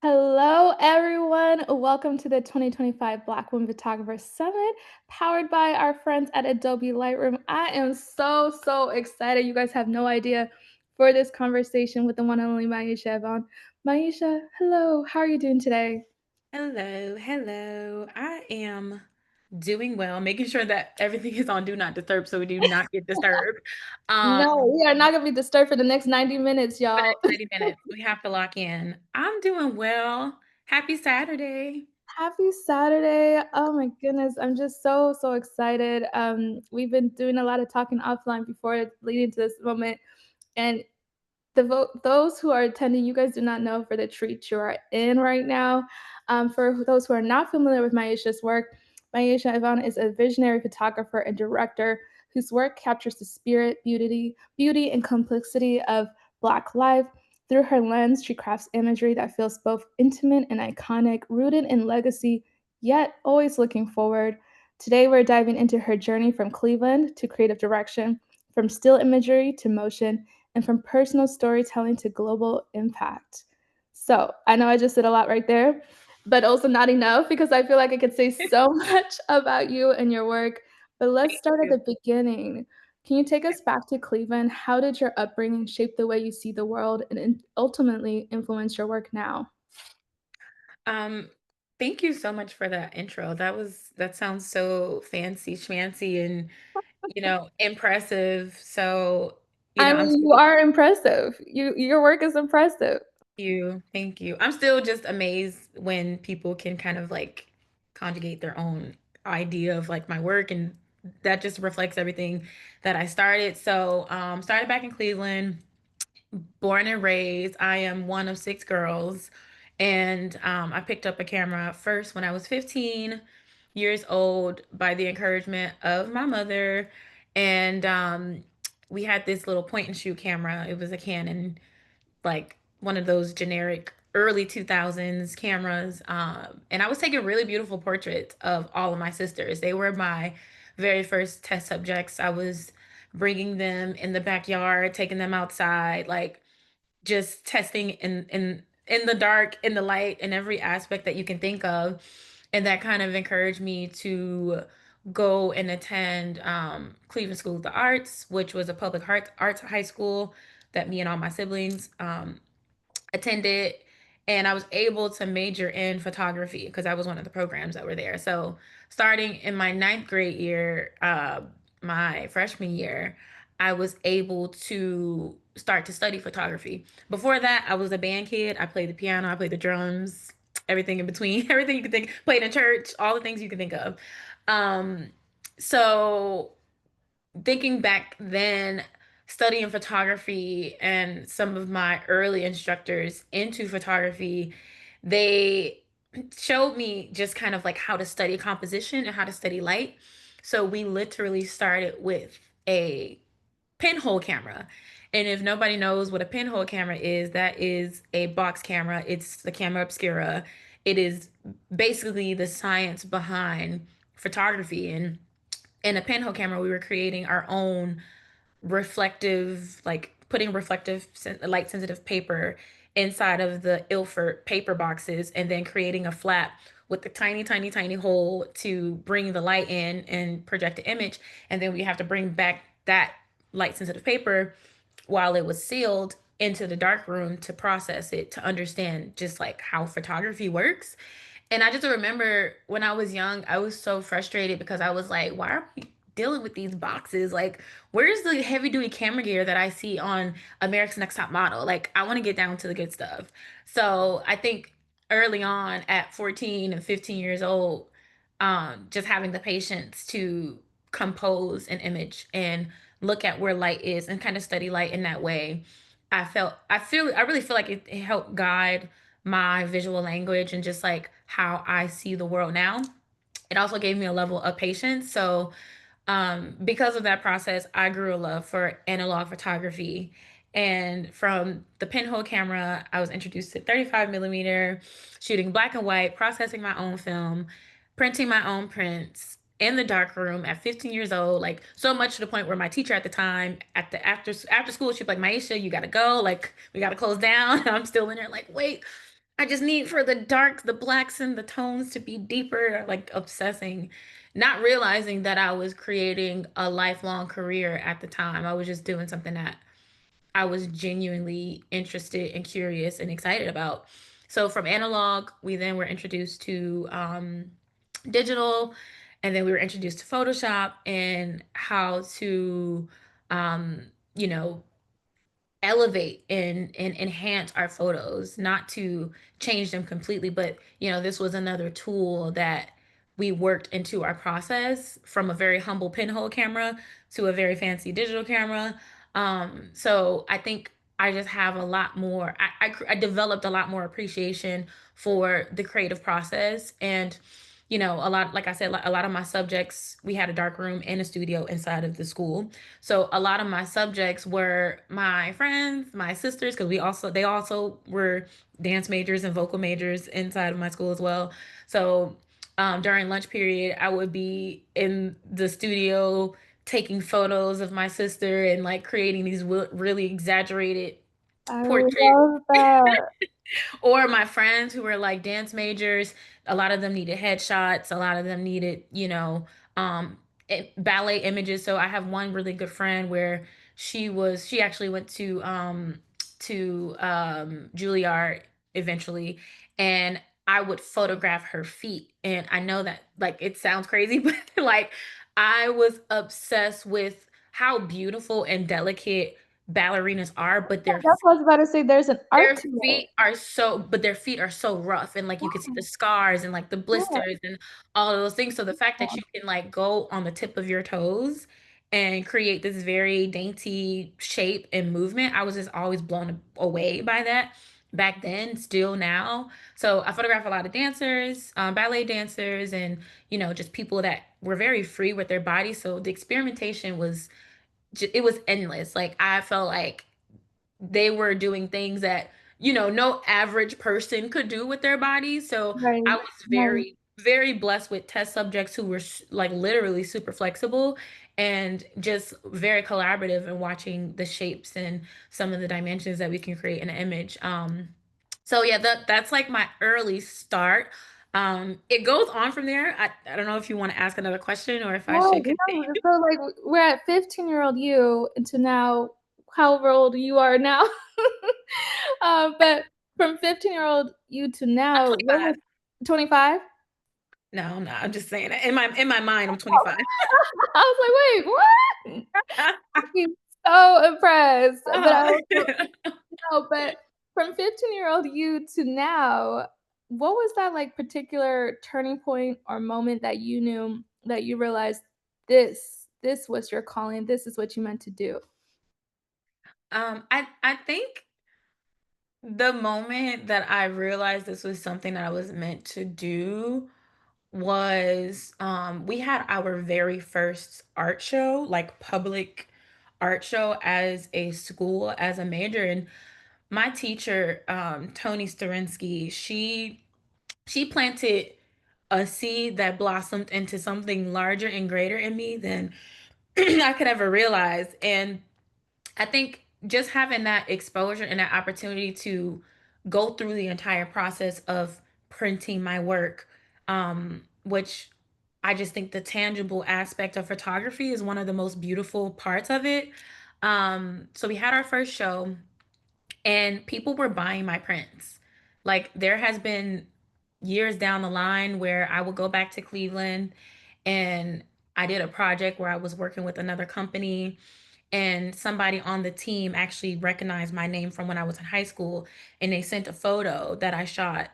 Hello, everyone. Welcome to the 2025 Black Women Photographers Summit, powered by our friends at Adobe Lightroom. I am so excited. You guys have no idea for this conversation with the one and only Myesha Evon. Myesha, hello. How are you doing today? Hello, hello. I am doing well, making sure that everything is on do not disturb so we do not get disturbed. Um, No, we are not going to be disturbed for the next 90 minutes, for the y'all. next 90 minutes, we have to lock in. I'm doing well. Happy Saturday. Happy Saturday. Oh my goodness. I'm just so excited. We've been doing a lot of talking offline before leading to this moment. And those who are attending, you guys do not know for the treat you are in right now. For those who are not familiar with Myesha's work, Myesha Evon is a visionary photographer and director whose work captures the spirit, beauty, and complexity of Black life. Through her lens, she crafts imagery that feels both intimate and iconic, rooted in legacy, yet always looking forward. Today, we're diving into her journey from Cleveland to creative direction, from still imagery to motion, and from personal storytelling to global impact. So I know I just did a lot right there, but also not enough because I feel like I could say so much about you and your work. But let's Thank start at you. the beginning. Can you take us back to Cleveland? How did your upbringing shape the way you see the world and ultimately influence your work now? Um, Thank you so much for that intro. That sounds so fancy schmancy and impressive. So, I I'm mean, you are impressive. Your work is impressive. you. Thank you. I'm still just amazed when people can kind of like conjugate their own idea of like my work, and that just reflects everything that I started. So, started back in Cleveland, born and raised. I am one of six girls, and I picked up a camera first when I was 15 years old by the encouragement of my mother, and we had this little point and shoot camera. It was a Canon, like one of those generic early 2000s cameras. And I was taking really beautiful portraits of all of my sisters. They were my very first test subjects. I was bringing them in the backyard, taking them outside, like just testing in the dark, in the light, in every aspect that you can think of. And that kind of encouraged me to go and attend Cleveland School of the Arts, which was a public arts high school that me and all my siblings attended. And I was able to major in photography because that was one of the programs that were there. So starting in my ninth grade year, my freshman year, I was able to start to study photography. Before that, I was a band kid. I played the piano, I played the drums, everything in between, everything you could think, played in church, all the things you can think of. Um, so thinking back then, studying photography and some of my early instructors into photography, they showed me just kind of like how to study composition and how to study light. So we literally started with a pinhole camera. And if nobody knows what a pinhole camera is, that is a box camera. It's the camera obscura. It is basically the science behind photography. And in a pinhole camera, we were creating our own reflective, like putting reflective, light sensitive paper inside of the Ilford paper boxes and then creating a flap with the tiny hole to bring the light in and project the image. And then we have to bring back that light sensitive paper while it was sealed into the dark room to process it, to understand just like how photography works. And I just remember when I was young, I was so frustrated because I was like, why are we dealing with these boxes? Like, where's the heavy duty camera gear that I see on America's Next Top Model? Like, I want to get down to the good stuff. So I think early on at 14 and 15 years old, just having the patience to compose an image and look at where light is and kind of study light in that way. I really feel like it helped guide my visual language and just like how I see the world now. It also gave me a level of patience. So, because of that process, I grew a love for analog photography. And from the pinhole camera, I was introduced to 35 millimeter, shooting black and white, processing my own film, printing my own prints in the dark room at 15 years old. Like so much to the point where my teacher at the time, at the after school, she'd be like, "Myesha, you gotta go. Like we gotta close down." I'm still in there, like, wait. I just need for the darks, the blacks, and the tones to be deeper, like obsessing, not realizing that I was creating a lifelong career at the time. I was just doing something that I was genuinely interested and curious and excited about. So from analog, we then were introduced to digital, and then we were introduced to Photoshop and how to, um, you know, elevate and enhance our photos, not to change them completely, but this was another tool that we worked into our process from a very humble pinhole camera to a very fancy digital camera. So I think I just have a lot more. I developed a lot more appreciation for the creative process, and a lot, like I said, a lot of my subjects, we had a dark room and a studio inside of the school. So a lot of my subjects were my friends, my sisters, because they also were dance majors and vocal majors inside of my school as well. So during lunch period, I would be in the studio taking photos of my sister and like creating these really exaggerated I portraits, love that. or my friends who were like dance majors. A lot of them needed headshots, a lot of them needed um ballet images. So I have one really good friend where she actually went to Juilliard eventually, and I would photograph her feet. And I know that like it sounds crazy, but like I was obsessed with how beautiful and delicate ballerinas are, but That's what I was about to say, there's an art their to it. feet are so but their feet are so rough, and like you can see the scars and like the Yeah, blisters and all of those things. So the fact that yeah, you can like go on the tip of your toes and create this very dainty shape and movement, I was just always blown away by that back then, still now. So I photograph a lot of dancers, ballet dancers, and just people that were very free with their bodies. So the experimentation was it was endless. Like I felt like they were doing things that no average person could do with their bodies. So right, I was right. very very blessed with test subjects who were like literally super flexible and just very collaborative in watching the shapes and some of the dimensions that we can create in an image. So yeah, that's like my early start. It goes on from there. I don't know if you want to ask another question or if I No, should no, continue. so, like, we're at 15-year-old you into now however old you are now. But from 15-year-old you to I'm now, what 25. was 25? No, I'm not. I'm just saying that in my mind I'm 25. I was like, "Wait, what?" I'm so impressed, but I Oh. also no, but from 15-year-old you to now, what was that, like, particular turning point or moment that you knew that you realized this was your calling, this is what you meant to do? I think the moment that I realized this was something that I was meant to do was we had our very first art show, like public art show as a school, as a major. And my teacher, Tony Sterinsky, she planted a seed that blossomed into something larger and greater in me than I could ever realize. And I think just having that exposure and that opportunity to go through the entire process of printing my work, which I just think the tangible aspect of photography is one of the most beautiful parts of it. So we had our first show, and people were buying my prints. Like there has been years down the line where I would go back to Cleveland, and I did a project where I was working with another company, and somebody on the team actually recognized my name from when I was in high school, and they sent a photo that I shot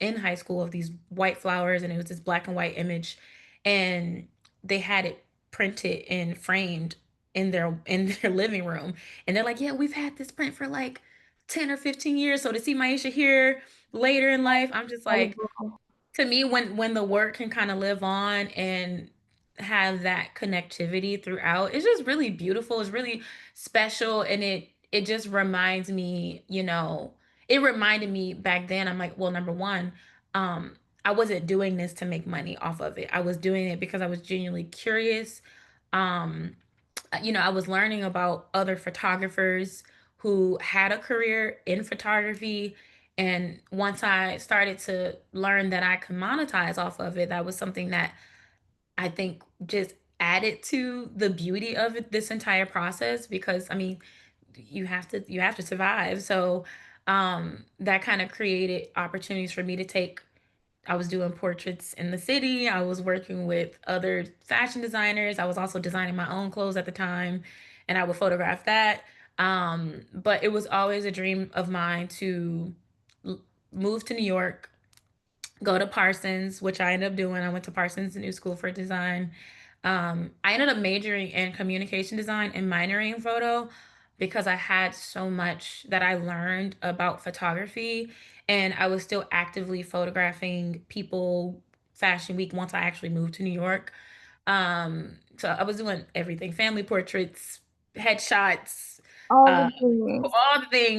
in high school of these white flowers, and it was this black and white image, and they had it printed and framed in their living room, and they're like, yeah, we've had this print for like 10 or 15 years. So to see Myesha here later in life, I'm just like, Incredible. to me, when the work can kind of live on and have that connectivity throughout, it's just really beautiful. It's really special, and it just reminds me, it reminded me back then. I'm like, well, number one, um I wasn't doing this to make money off of it. I was doing it because I was genuinely curious. um I was learning about other photographers who had a career in photography, And once I started to learn that I could monetize off of it, that was something that I think just added to the beauty of it, this entire process, because I mean, you have to survive. So that kind of created opportunities for me to take. I was doing portraits in the city. I was working with other fashion designers. I was also designing my own clothes at the time, and I would photograph that. But it was always a dream of mine to l- move to New York, go to Parsons, which I ended up doing. I went to Parsons New School for Design. I ended up majoring in communication design and minoring in photo because I had so much that I learned about photography, and I was still actively photographing people fashion week once I actually moved to New York. So I was doing everything: family portraits, headshots, All uh, the things.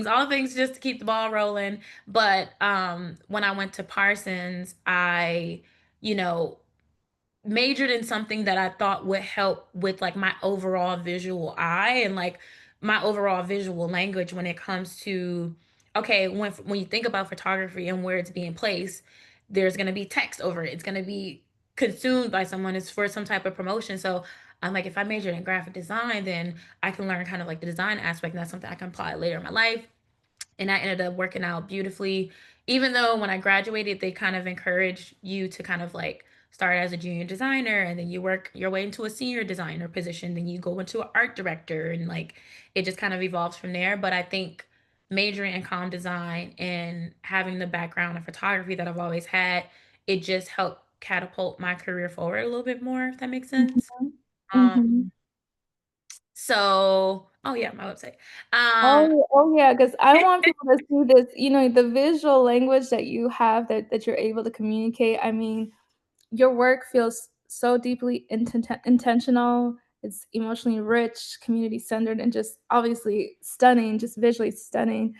all the things just to keep the ball rolling. But when I went to Parsons, I, you know, majored in something that I thought would help with like my overall visual eye and like my overall visual language when it comes to, okay, when you think about photography and where it's being placed, there's going to be text over it. It's going to be consumed by someone. It's for some type of promotion. So I'm like, if I majored in graphic design, then I can learn kind of like the design aspect, and that's something I can apply later in my life. And I ended up working out beautifully. Even though when I graduated, they kind of encouraged you to kind of like start as a junior designer, and then you work your way into a senior designer position, then you go into an art director, and like it just kind of evolves from there. But I think majoring in comm design and having the background in photography that I've always had, it just helped catapult my career forward a little bit more, if that makes sense. Mhm. Um, Mhm. so oh yeah, my website. Um, Oh, yeah, 'cause I want people to see this, the visual language that you have that you're able to communicate. I mean, your work feels so deeply intentional. It's emotionally rich, community-centered, and just obviously stunning, just visually stunning.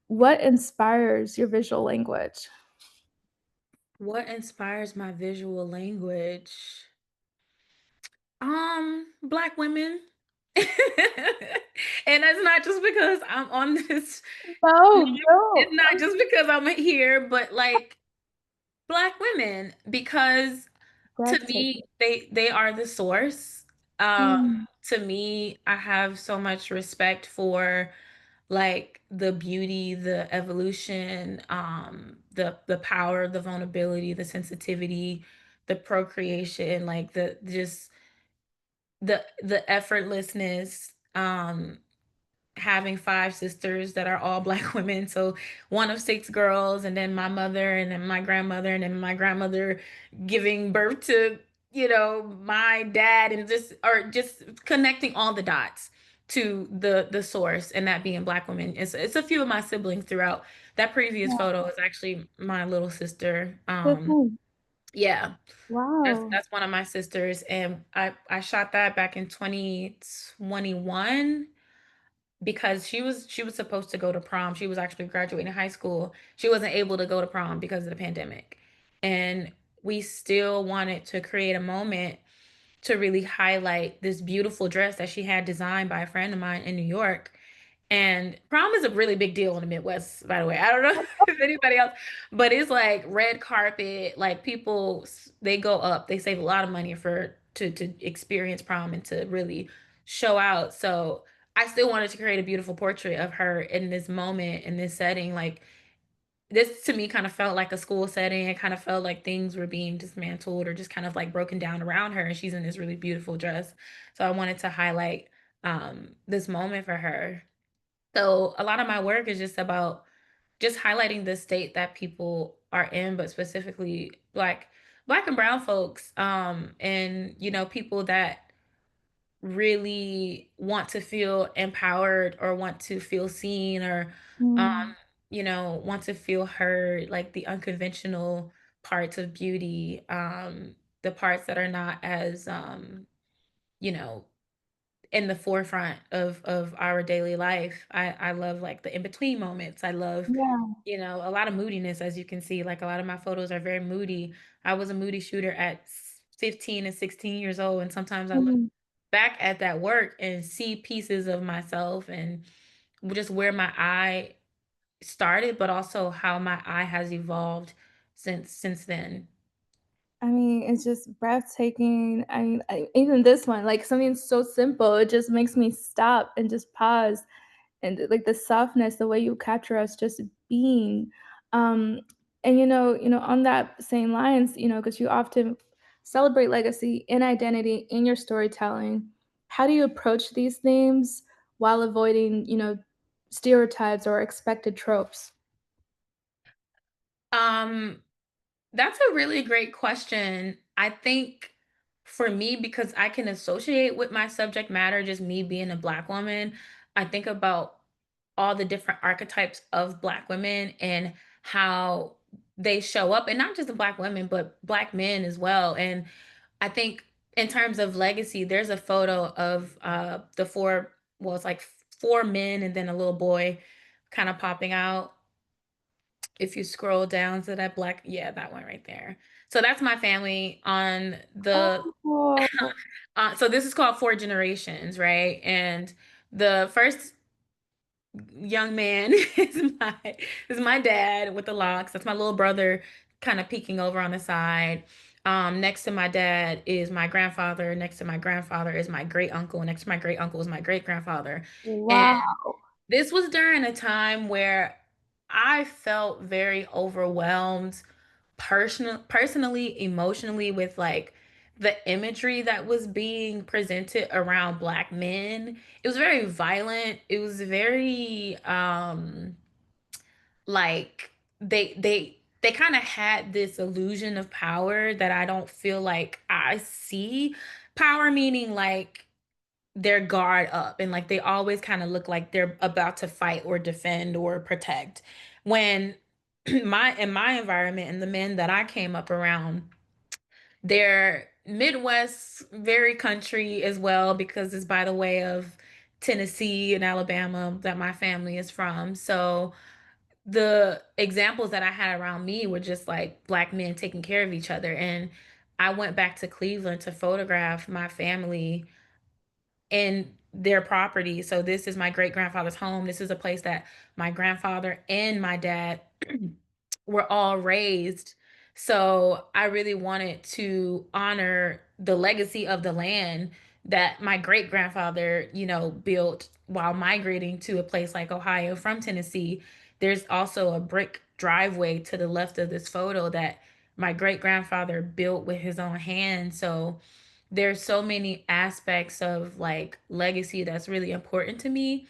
What inspires your visual language? what inspires my visual language? Black women. And that's not just because I'm on this. No, It's don't. not just because I'm here, but like Black women, because to me Breathtaking. they are the source. Um, Mm, to me, I have so much respect for like the beauty, the evolution, the power, the vulnerability, the sensitivity, the procreation, like the just the effortlessness, having five sisters that are all Black women. So one of six girls, and then my mother, and then my grandmother, and then my grandmother giving birth to, my dad, and just connecting all the dots to the source, and that being Black women. It's a few of my siblings throughout. That previous yeah, photo is actually my little sister. good thing. Yeah. That's Wow. that's one of my sisters, and I shot that back in 2021 because she was supposed to go to prom. She was actually graduating high school. She wasn't able to go to prom because of the pandemic. And we still wanted to create a moment to really highlight this beautiful dress that she had designed by a friend of mine in New York. And prom is a really big deal in the Midwest, by the way. I don't know if anybody else, but it's like red carpet, like people they go up, they save a lot of money for to experience prom and to really show out. So I still wanted to create a beautiful portrait of her in this moment, in this setting. Like this to me kind of felt like a school setting. It kind of felt like things were being dismantled or just kind of like broken down around her, and she's in this really beautiful dress. So I wanted to highlight this moment for her. So a lot of my work is just about just highlighting the state that people are in, but specifically black and brown folks, and people that really want to feel empowered or want to feel seen or Mm, want to feel heard, like the unconventional parts of beauty, the parts that are not as you know in the forefront of our daily life. I love like the in-between moments. I love, yeah. a lot of moodiness, as you can see. Like a lot of my photos are very moody. I was a moody shooter at 15 and 16 years old, and sometimes I look Mm, back at that work and see pieces of myself and just where my eye started, but also how my eye has evolved since then. I mean, it's just breathtaking. I mean, even this one, like something so simple, it just makes me stop and just pause. And like the softness, the way you capture us just being. Um, and on that same lines, because you often celebrate legacy and identity in your storytelling. How do you approach these themes while avoiding, stereotypes or expected tropes? Um, that's a really great question. I think for me, because I can associate with my subject matter, just me being a Black woman, I think about all the different archetypes of Black women and how they show up, and not just the Black women, but Black men as well. And I think in terms of legacy, there's a photo of the four, well, it's like four men and then a little boy kind of popping out. If you scroll down to that black, yeah, that one right there. So that's my family on the Oh, so this is called Four Generations, right? And the first young man is my dad with the locks. That's my little brother kind of peeking over on the side. Next to my dad is my grandfather. Next to my grandfather is my great uncle. Next to my great uncle is my great grandfather. And wow. this was during a time where I felt very overwhelmed personally, emotionally, with like the imagery that was being presented around Black men. It was very violent. It was very like they kind of had this illusion of power that I don't feel like I see. Power meaning like their guard up, and like they always kind of look like they're about to fight or defend or protect. When my in my environment and the men that I came up around, they're Midwest, very country as well, because it's by the way of Tennessee and Alabama that my family is from. So the examples that I had around me were just like Black men taking care of each other. And I went back to Cleveland to photograph my family in their property. So this is my great grandfather's home. This is a place that my grandfather and my dad were all raised. So I really wanted to honor the legacy of the land that my great grandfather, built while migrating to a place like Ohio from Tennessee. There's also a brick driveway to the left of this photo that my great grandfather built with his own hand. So there's so many aspects of like legacy that's really important to me,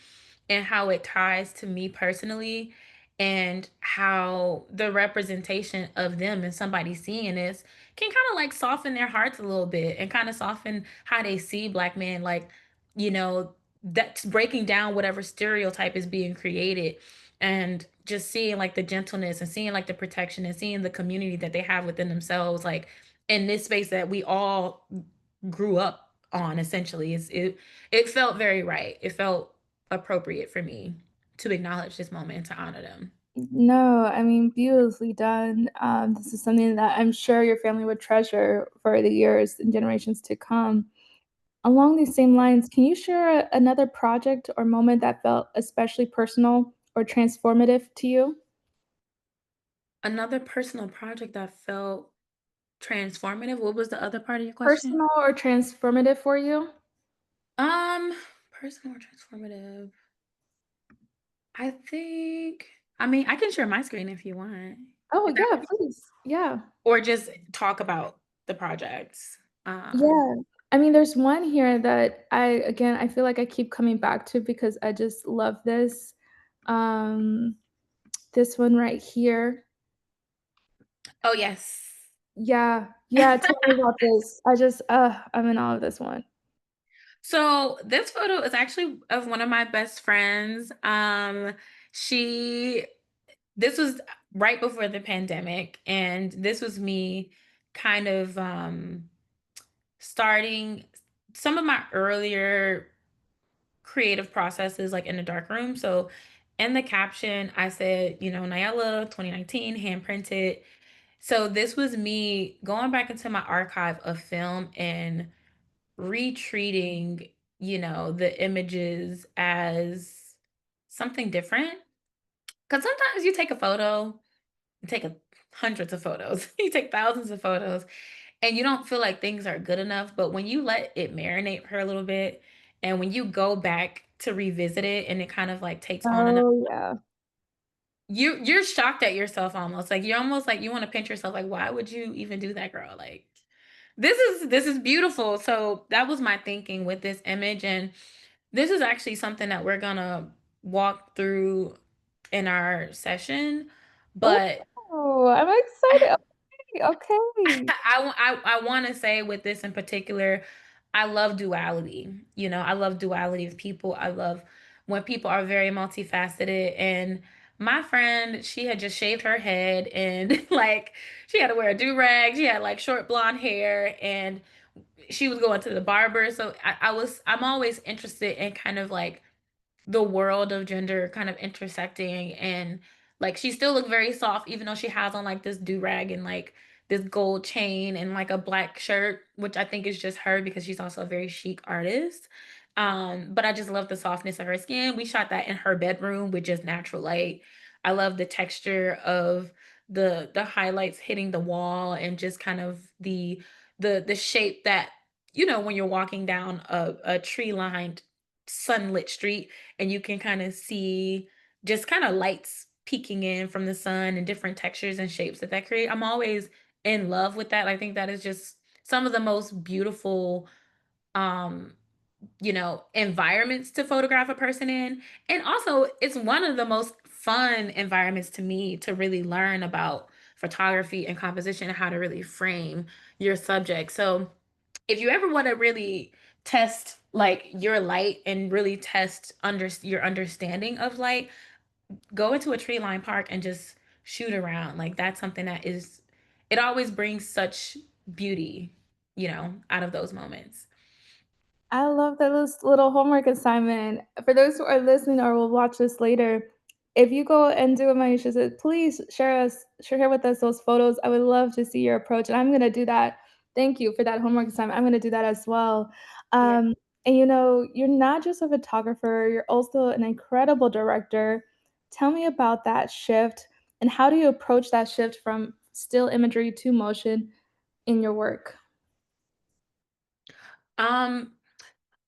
and how it ties to me personally, and how the representation of them and somebody seeing this can kind of like soften their hearts a little bit and kind of soften how they see Black men, like, you know that's breaking down whatever stereotype is being created, and just seeing like the gentleness and seeing like the protection and seeing the community that they have within themselves, like in this space that we all grew up on. Essentially, it felt very right. It felt appropriate for me to acknowledge this moment and to honor them. No, I mean, beautifully done. This is something that I'm sure your family would treasure for the years and generations to come. Along these same lines, can you share another project or moment that felt especially personal or transformative to you? Another personal project that felt transformative. What was the other part of your question? Personal or transformative for you? Um, Personal or transformative. I think. I mean, I can share my screen if you want. Oh, Is that yeah, please. Yeah. or just talk about the projects? Yeah. I mean, there's one here that I feel like I keep coming back to because I just love this. Um, this one right here. Oh yes. Yeah, yeah, tell me about this. I'm in awe of this one. So this photo is actually of one of my best friends. She This was right before the pandemic, and this was me kind of starting some of my earlier creative processes like in the dark room. So in the caption, I said, Nyella 2019 hand printed. So this was me going back into my archive of film and retreating, the images as something different. Because sometimes you take a photo, you take hundreds of photos, you take thousands of photos, and you don't feel like things are good enough. But when you let it marinate for a little bit, and when you go back to revisit it, and it kind of like takes on another, Oh, yeah. you're shocked at yourself almost. Like you're almost like you want to pinch yourself. Like, why would you even do that, girl? Like this is beautiful. So that was my thinking with this image, and this is actually something that we're gonna walk through in our session. But Oh, I'm excited. Okay, okay. I want to say with this in particular, I love duality. You know, I love duality of people. I love when people are very multifaceted. And my friend, she had just shaved her head and like she had to wear a do rag. She had like short blonde hair and she was going to the barber. So I'm always interested in kind of like the world of gender kind of intersecting and like she still looked very soft even though she has on like this do-rag and like this gold chain and like a black shirt, which I think is just her because she's also a very chic artist. But I just love the softness of her skin. We shot that in her bedroom with just natural light. I love the texture of the highlights hitting the wall and just kind of the shape that when you're walking down a tree lined sunlit street and you can kind of see just kind of lights peeking in from the sun and different textures and shapes that create. I'm always in love with that. I think that is just some of the most beautiful um environments to photograph a person in. And also it's one of the most fun environments to me to really learn about photography and composition and how to really frame your subject. So if you ever want to really test like your light and really test your understanding of light, go into a tree line park and just shoot around. Like that's something that is it always brings such beauty, out of those moments. I love that little homework assignment. For those who are listening or will watch this later, if you go and do what Myesha said, please share with us those photos. I would love to see your approach, and I'm gonna do that. Thank you for that homework assignment. I'm gonna do that as well. Yeah. And you're not just a photographer, you're also an incredible director. Tell me about that shift, and how do you approach that shift from still imagery to motion in your work? Um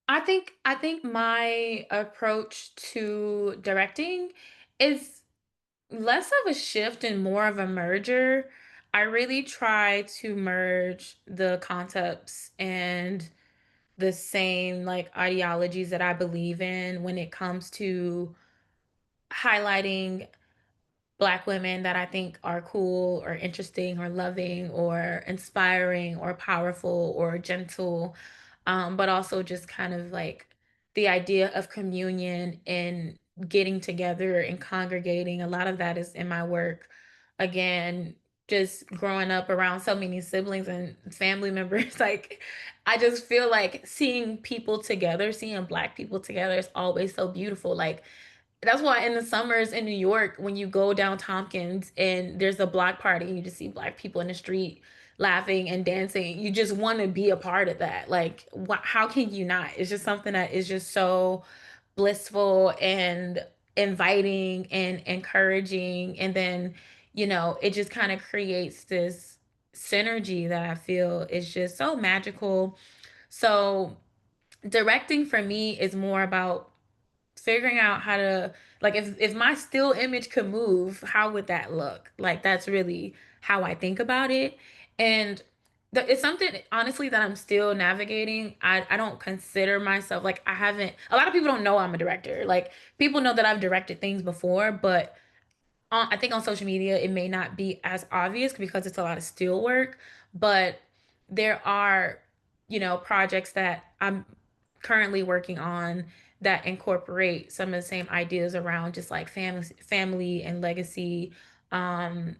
I think my approach to directing is less of a shift and more of a merger. I really try to merge the concepts and the same like ideologies that I believe in when it comes to highlighting Black women that I think are cool or interesting or loving or inspiring or powerful or gentle, but also just kind of like the idea of communion and getting together and congregating. A lot of that is in my work. Again, just growing up around so many siblings and family members, like I just feel like seeing people together, seeing Black people together is always so beautiful. Like that's why in the summers in New York, when you go down Tompkins and there's a block party and you just see Black people in the street laughing and dancing, you just want to be a part of that. Like, how can you not? It's just something that is just so blissful and inviting and encouraging. And then, it just kind of creates this synergy that I feel is just so magical. So, directing for me is more about figuring out how to like if my still image could move, how would that look? Like that's really how I think about it. And it's something honestly that I'm still navigating. I don't consider myself like I haven't a lot of people don't know I'm a director. Like people know that I've directed things before, but I think on social media it may not be as obvious because it's a lot of still work, but there are, projects that I'm currently working on that incorporate some of the same ideas around just like family and legacy, um,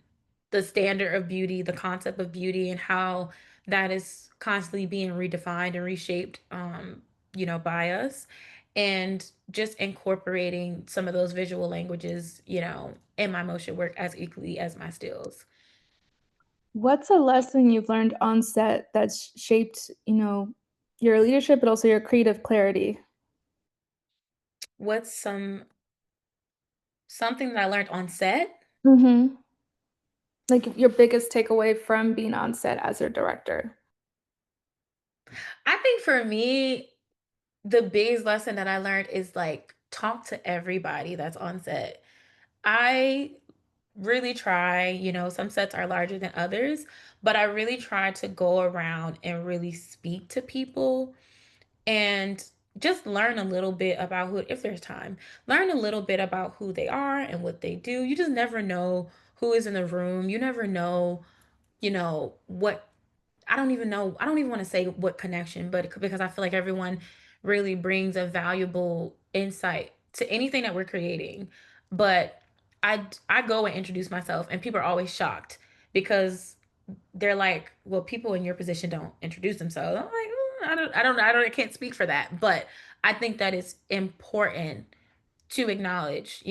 the standard of beauty, the concept of beauty, and how that is constantly being redefined and reshaped, by us and just incorporating some of those visual languages, in my motion work as equally as my stills. What's a lesson you've learned on set that's shaped, your leadership, but also your creative clarity? What's some Something that I learned on set. Mhm. Like, your biggest takeaway from being on set as a director. I think for me, the biggest lesson that I learned is like talk to everybody that's on set. I really try, some sets are larger than others, but I really try to go around and really speak to people and just learn a little bit about who, if there's time, learn a little bit about who they are and what they do. You just never know who is in the room. You never know, what I don't even know. I don't even want to say what connection, but because I feel like everyone really brings a valuable insight to anything that we're creating. But I go and introduce myself, and people are always shocked because they're like, "Well, people in your position don't introduce themselves." I'm like, I can't speak for that, but I think that it's important to acknowledge,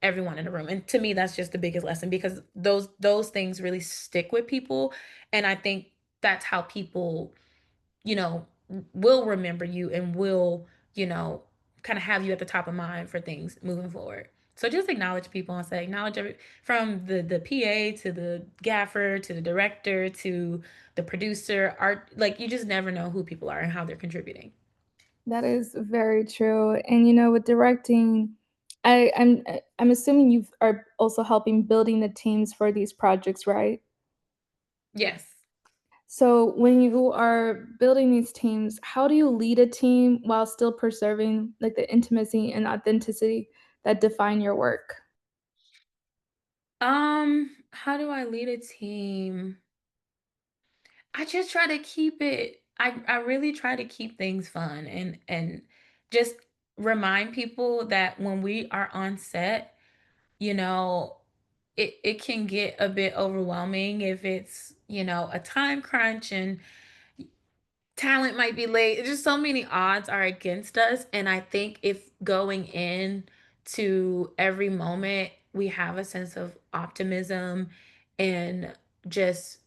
everyone in the room. And to me, that's just the biggest lesson because those things really stick with people. And I think that's how people, you know, will remember you and will, you know, kind of have you at the top of mind for things moving forward. So just acknowledge people and say acknowledge from the PA to the gaffer to the director to the producer, art, like you just never know who people are and how they're contributing. That is very true, and, with directing, I'm assuming you are also helping building the teams for these projects, right? Yes. So, when you are building these teams, how do you lead a team while still preserving, like, the intimacy and authenticity that define your work? How do I lead a team? I just try to keep it I really try to keep things fun and just remind people that when we are on set, you know, it can get a bit overwhelming if it's, a time crunch and talent might be late. Just so many odds are against us. And I think if going in to every moment, we have a sense of optimism and just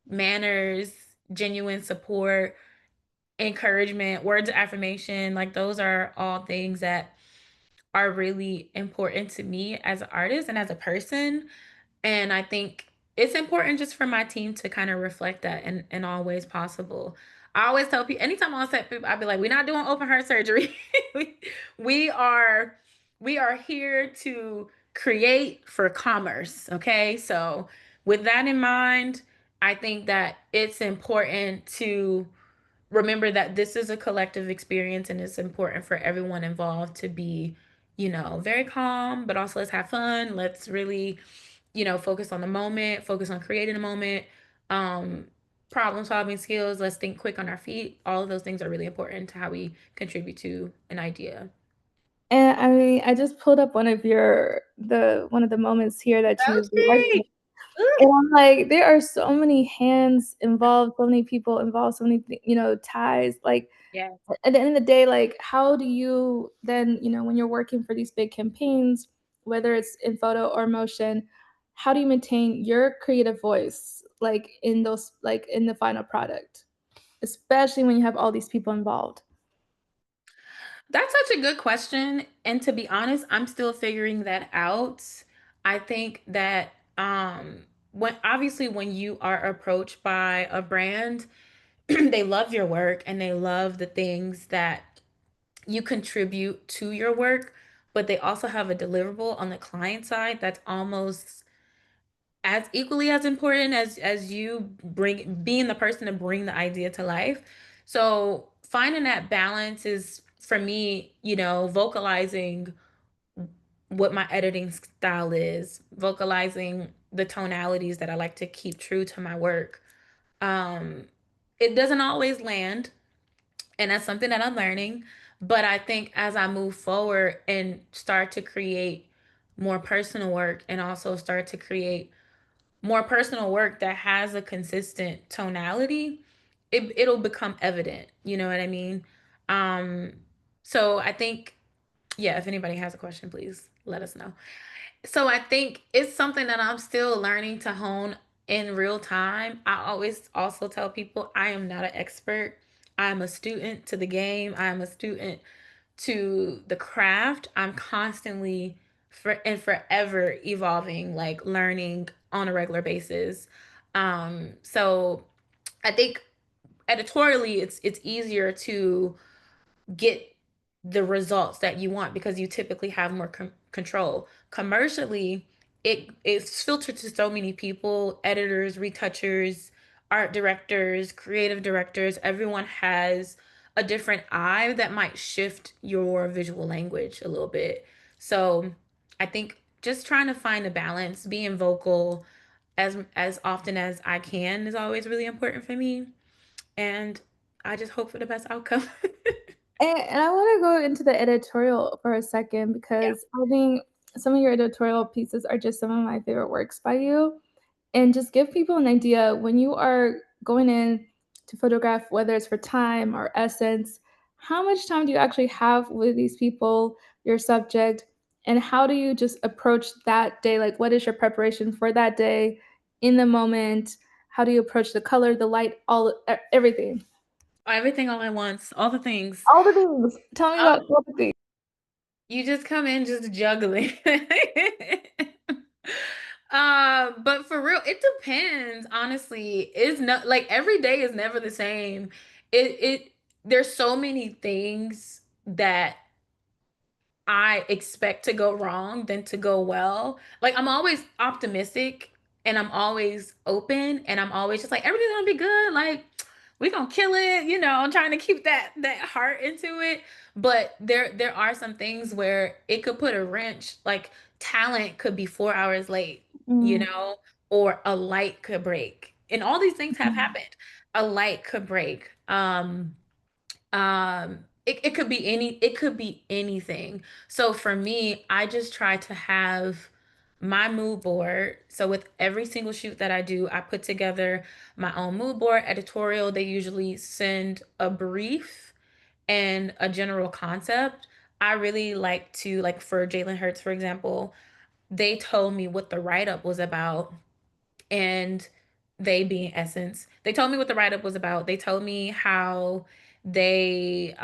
manners, genuine support, encouragement, words of affirmation, like those are all things that are really important to me as an artist and as a person. And I think it's important just for my team to kind of reflect that in all ways possible. I always tell people anytime I'm on set, people, I'll be like, we're not doing open heart surgery. we we are we are here to create for commerce. Okay. So with that in mind, I think that it's important to remember that this is a collective experience and it's important for everyone involved to be, very calm, but also let's have fun. Let's really, focus on the moment, focus on creating a moment, um, problem solving skills. Let's think quick on our feet. All of those things are really important to how we contribute to an idea. And, I mean, I just pulled up one of the moments here that you directed. Okay. Ooh. And I'm like, there are so many hands involved, so many people involved, so many, ties. Like, Yeah. at the end of the day, like, how do you then, when you're working for these big campaigns, whether it's in photo or motion, how do you maintain your creative voice, like, in the final product, especially when you have all these people involved? That's such a good question. And to be honest, I'm still figuring that out. I think that when you are approached by a brand, they love your work and they love the things that you contribute to your work, but they also have a deliverable on the client side that's almost as equally as important as you bring being the person to bring the idea to life. So finding that balance is for me, vocalizing what my editing style is, vocalizing the tonalities that I like to keep true to my work. Um, it doesn't always land, and that's something that I'm learning. But I think as I move forward and start to create more personal work and also start to create more personal work that has a consistent tonality, it'll become evident. You know what I mean? Um, so I think, yeah, if anybody has a question, please let us know. So I think it's something that I'm still learning to hone in real time. I always also tell people I am not an expert. I'm a student to the game. I'm a student to the craft. I'm constantly and forever evolving, like learning on a regular basis. So I think editorially it's easier to get the results that you want because you typically have more control. Commercially, it's filtered to so many people, editors, retouchers, art directors, creative directors. Everyone has a different eye that might shift your visual language a little bit. So I think just trying to find a balance, being vocal as often as I can is always really important for me. And I just hope for the best outcome. And I wanna go into the editorial for a second Yeah. because I think some of your editorial pieces are just some of my favorite works by you. And just give people an idea when you are going in to photograph, whether it's for time or essence, how much time do you actually have with these people, your subject, and how do you just approach that day? Like, what is your preparation for that day in the moment? How do you approach the color, the light, everything? Everything all at once, all the things. All the things. Tell me about Um, all the things. you just come in just juggling. But for real, it depends, honestly. It's not like every day is never the same. It there's so many things that I expect to go wrong than to go well. Like I'm always optimistic and I'm always open and I'm always just like everything's gonna be good. Like we gonna kill it, you know. I'm trying to keep that heart into it. But there are some things where it could put a wrench. Like talent could be 4 hours late, you Mm, know, or a light could break. And all these things have mhm, happened. A light could break. It could be anything. So for me, I just try to have my mood board. So with every single shoot that I do, I put together my own mood board, editorial. They usually send a brief and a general concept. I really like to, like for Jalen Hurts, for example, they told me what the write-up was about, and they being Essence. They told me what the write-up was about. They told me how they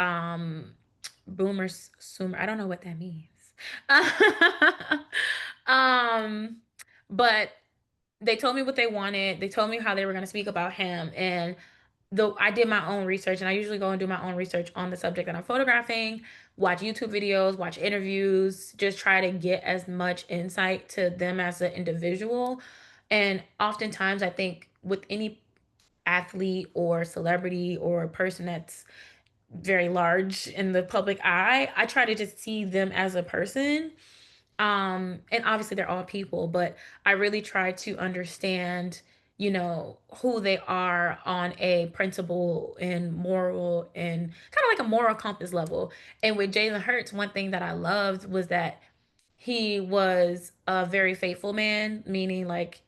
boomers sumer. I don't know what that means. um but they told me what they wanted. They told me how they were going to speak about him, and though I did my own research, and I usually go and do my own research on the subject that I'm photographing, watch YouTube videos, watch interviews, just try to get as much insight to them as an individual. And oftentimes, I think with any athlete or celebrity or person that's very large in the public eye, I try to just see them as a person. And obviously they're all people, but I really try to understand, you know, who they are on a principle and moral and kind of like a moral compass level. And with Jalen Hurts, one thing that I loved was that he was a very faithful man, meaning like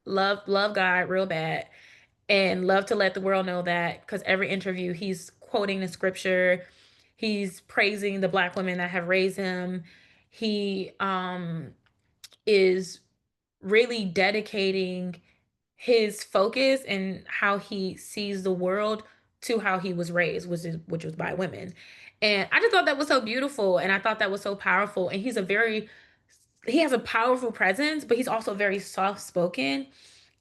love God real bad and love to let the world know that, because every interview he's quoting the scripture, he's praising the black women that have raised him. He is really dedicating his focus and how he sees the world to how he was raised, which was by women. And I just thought that was so beautiful, and I thought that was so powerful. And he has a powerful presence, but he's also very soft spoken.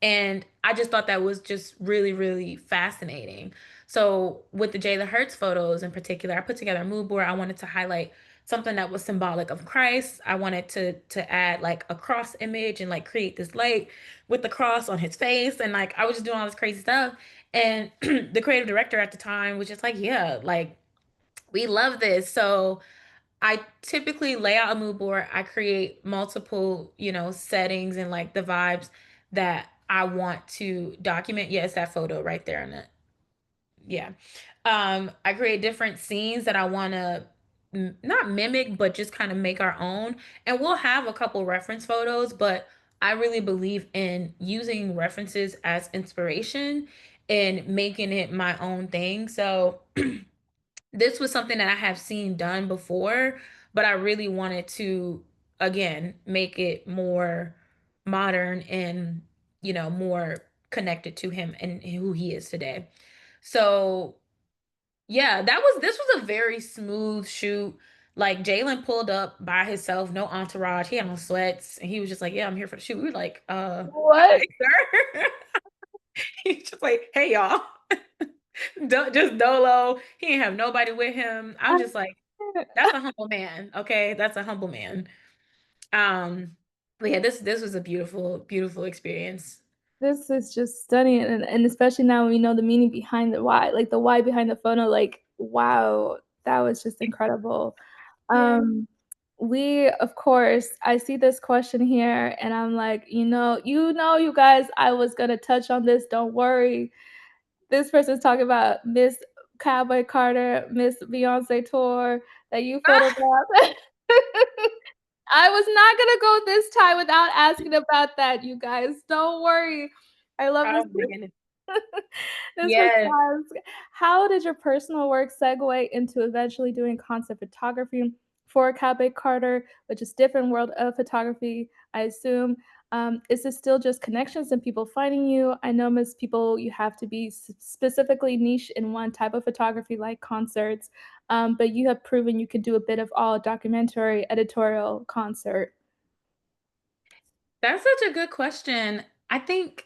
And I just thought that was just really, really fascinating. So with the Jayla Hertz photos in particular, I put together a mood board. I wanted to highlight something that was symbolic of Christ. I wanted to add like a cross image and like create this light with the cross on his face. And like I was just doing all this crazy stuff. And the creative director at the time was just like, yeah, like we love this. So I typically lay out a mood board. I create multiple, you know, settings and like the vibes that I want to document. Yeah, it's that photo right there in it. Yeah. I create different scenes that I want to not mimic, but just kind of make our own. And we'll have a couple reference photos, but I really believe in using references as inspiration and making it my own thing. So this was something that I have seen done before, but I really wanted to again make it more modern and, you know, more connected to him and who he is today. So yeah, this was a very smooth shoot. Like Jalen pulled up by himself, no entourage. He had no sweats, and he was just like, "Yeah, I'm here for the shoot." We were like, What? "Hi, sir." He's just like, "Hey, y'all." Just dolo. He didn't have nobody with him. I'm just like, that's a humble man. Okay, that's a humble man. Um, but yeah, this was a beautiful, beautiful experience. This is just stunning, and especially now we know the meaning behind the why, like, the why behind the photo, like, wow, that was just incredible. Yeah. Um, we of course, I see this question here, and I'm like, you guys, I was gonna touch on this, don't worry. This person's talking about Miss Cowboy Carter, Miss Beyonce tour that you photographed. I was not gonna go this time without asking about that, you guys. Don't worry. I love this. Oh my goodness. This was Yeah. fun. How did your personal work segue into eventually doing concept photography for Cowboy Carter, which is different world of photography, I assume? Is this still just connections and people finding you? I know most people you have to be specifically niche in one type of photography, like concerts, but you have proven you could do a bit of all documentary, editorial, concert. That's such a good question. I think,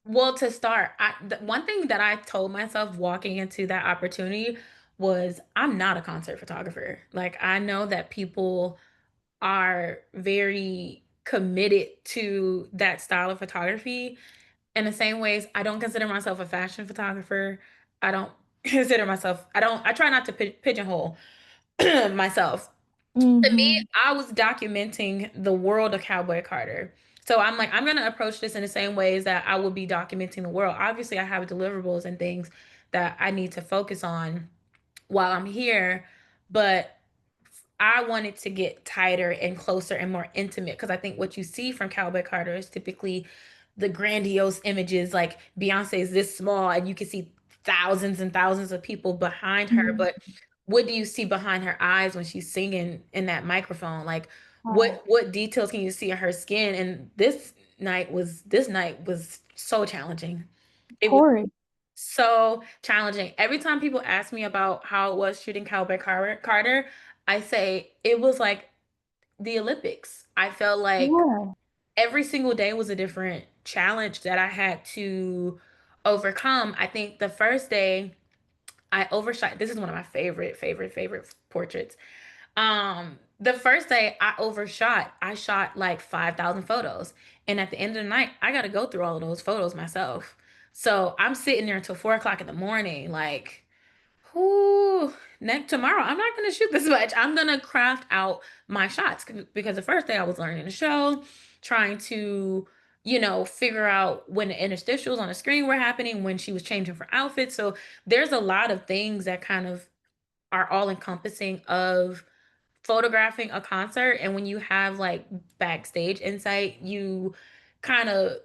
well, to start, the one thing that I told myself walking into that opportunity was I'm not a concert photographer. Like, I know that people are very committed to that style of photography in the same ways I don't consider myself a fashion photographer. I don't I try not to pigeonhole myself. To me, Mhm. I was documenting the world of Cowboy Carter. So I'm like, I'm gonna approach this in the same ways that I would be documenting the world. Obviously, I have deliverables and things that I need to focus on while I'm here, but I wanted to get tighter and closer and more intimate because I think what you see from Cowboy Carter is typically the grandiose images, like Beyonce is this small and you can see thousands and thousands of people behind her. Mhm. But what do you see behind her eyes when she's singing in that microphone? Like Wow. what details can you see in her skin? And this night was so challenging. It was Pouring. so challenging. Every time people ask me about how it was shooting Carter, I say it was like the Olympics. I felt like Yeah. every single day was a different challenge that I had to overcome. I think the first day I overshot. This is one of my favorite portraits. The first day I overshot. I shot like 5,000 photos. And at the end of the night, I got to go through all of those photos myself. So I'm sitting there until 4 o'clock in the morning, like, whoo, next tomorrow, I'm not going to shoot this much. I'm going to craft out my shots because the first day I was learning the show, trying to, figure out when the interstitials on the screen were happening, when she was changing for outfits. So there's a lot of things that kind of are all encompassing of photographing a concert. And when you have like backstage insight, you kind of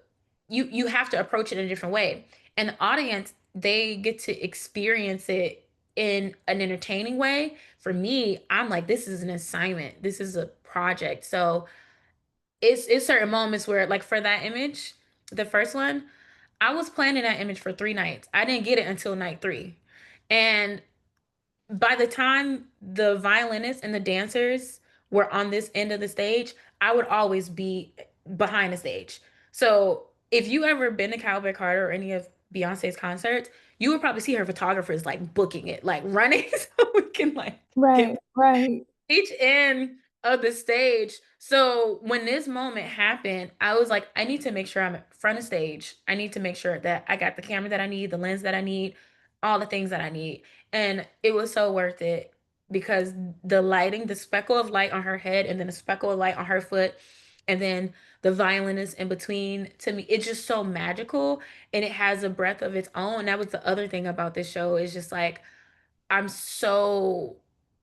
you have to approach it in a different way, and the audience, they get to experience it in an entertaining way. For me, I'm like, this is an assignment, this is a project. So it's certain moments where, like, for that image, the first one, I was planning that image for 3 nights. I didn't get it until night 3. And by the time the violinists and the dancers were on this end of the stage, I would always be behind the stage. So if you ever been to Cowboy Carter or any of Beyonce's concerts, you would probably see her photographers like booking it, like running so we can like get Right, right. each end of the stage. So when this moment happened, I was like, I need to make sure I'm in front of stage. I need to make sure that I got the camera that I need, the lens that I need, all the things that I need. And it was so worth it because the lighting, the speckle of light on her head, and then a speckle of light on her foot, and then the violinist in between, to me, it's just so magical and it has a breath of its own. That was the other thing about this show, is just like, I'm so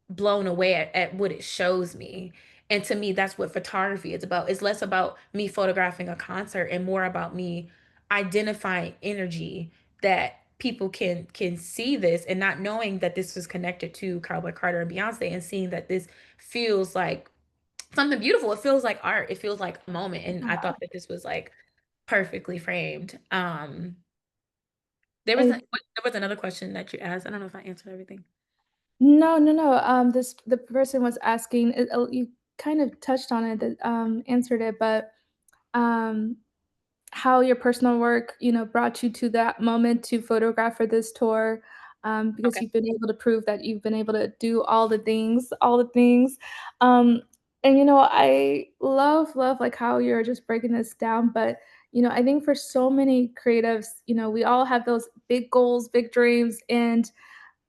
blown away at what it shows me. And to me, that's what photography is about. It's less about me photographing a concert and more about me identifying energy that people can see this, and not knowing that this was connected to Cowboy Carter and Beyonce, and seeing that this feels like something beautiful. It feels like art. It feels like a moment. And I thought that this was like perfectly framed. There was I there was another question that you asked. I don't know if I answered everything. No, no, no, this the person was asking, you kind of touched on it, that, answered it, but, um, how your personal work, brought you to that moment to photograph for this tour, because Okay. you've been able to prove that you've been able to do all the things, um, and, I love, love, like, how you're just breaking this down, but, I think for so many creatives, we all have those big goals, big dreams, and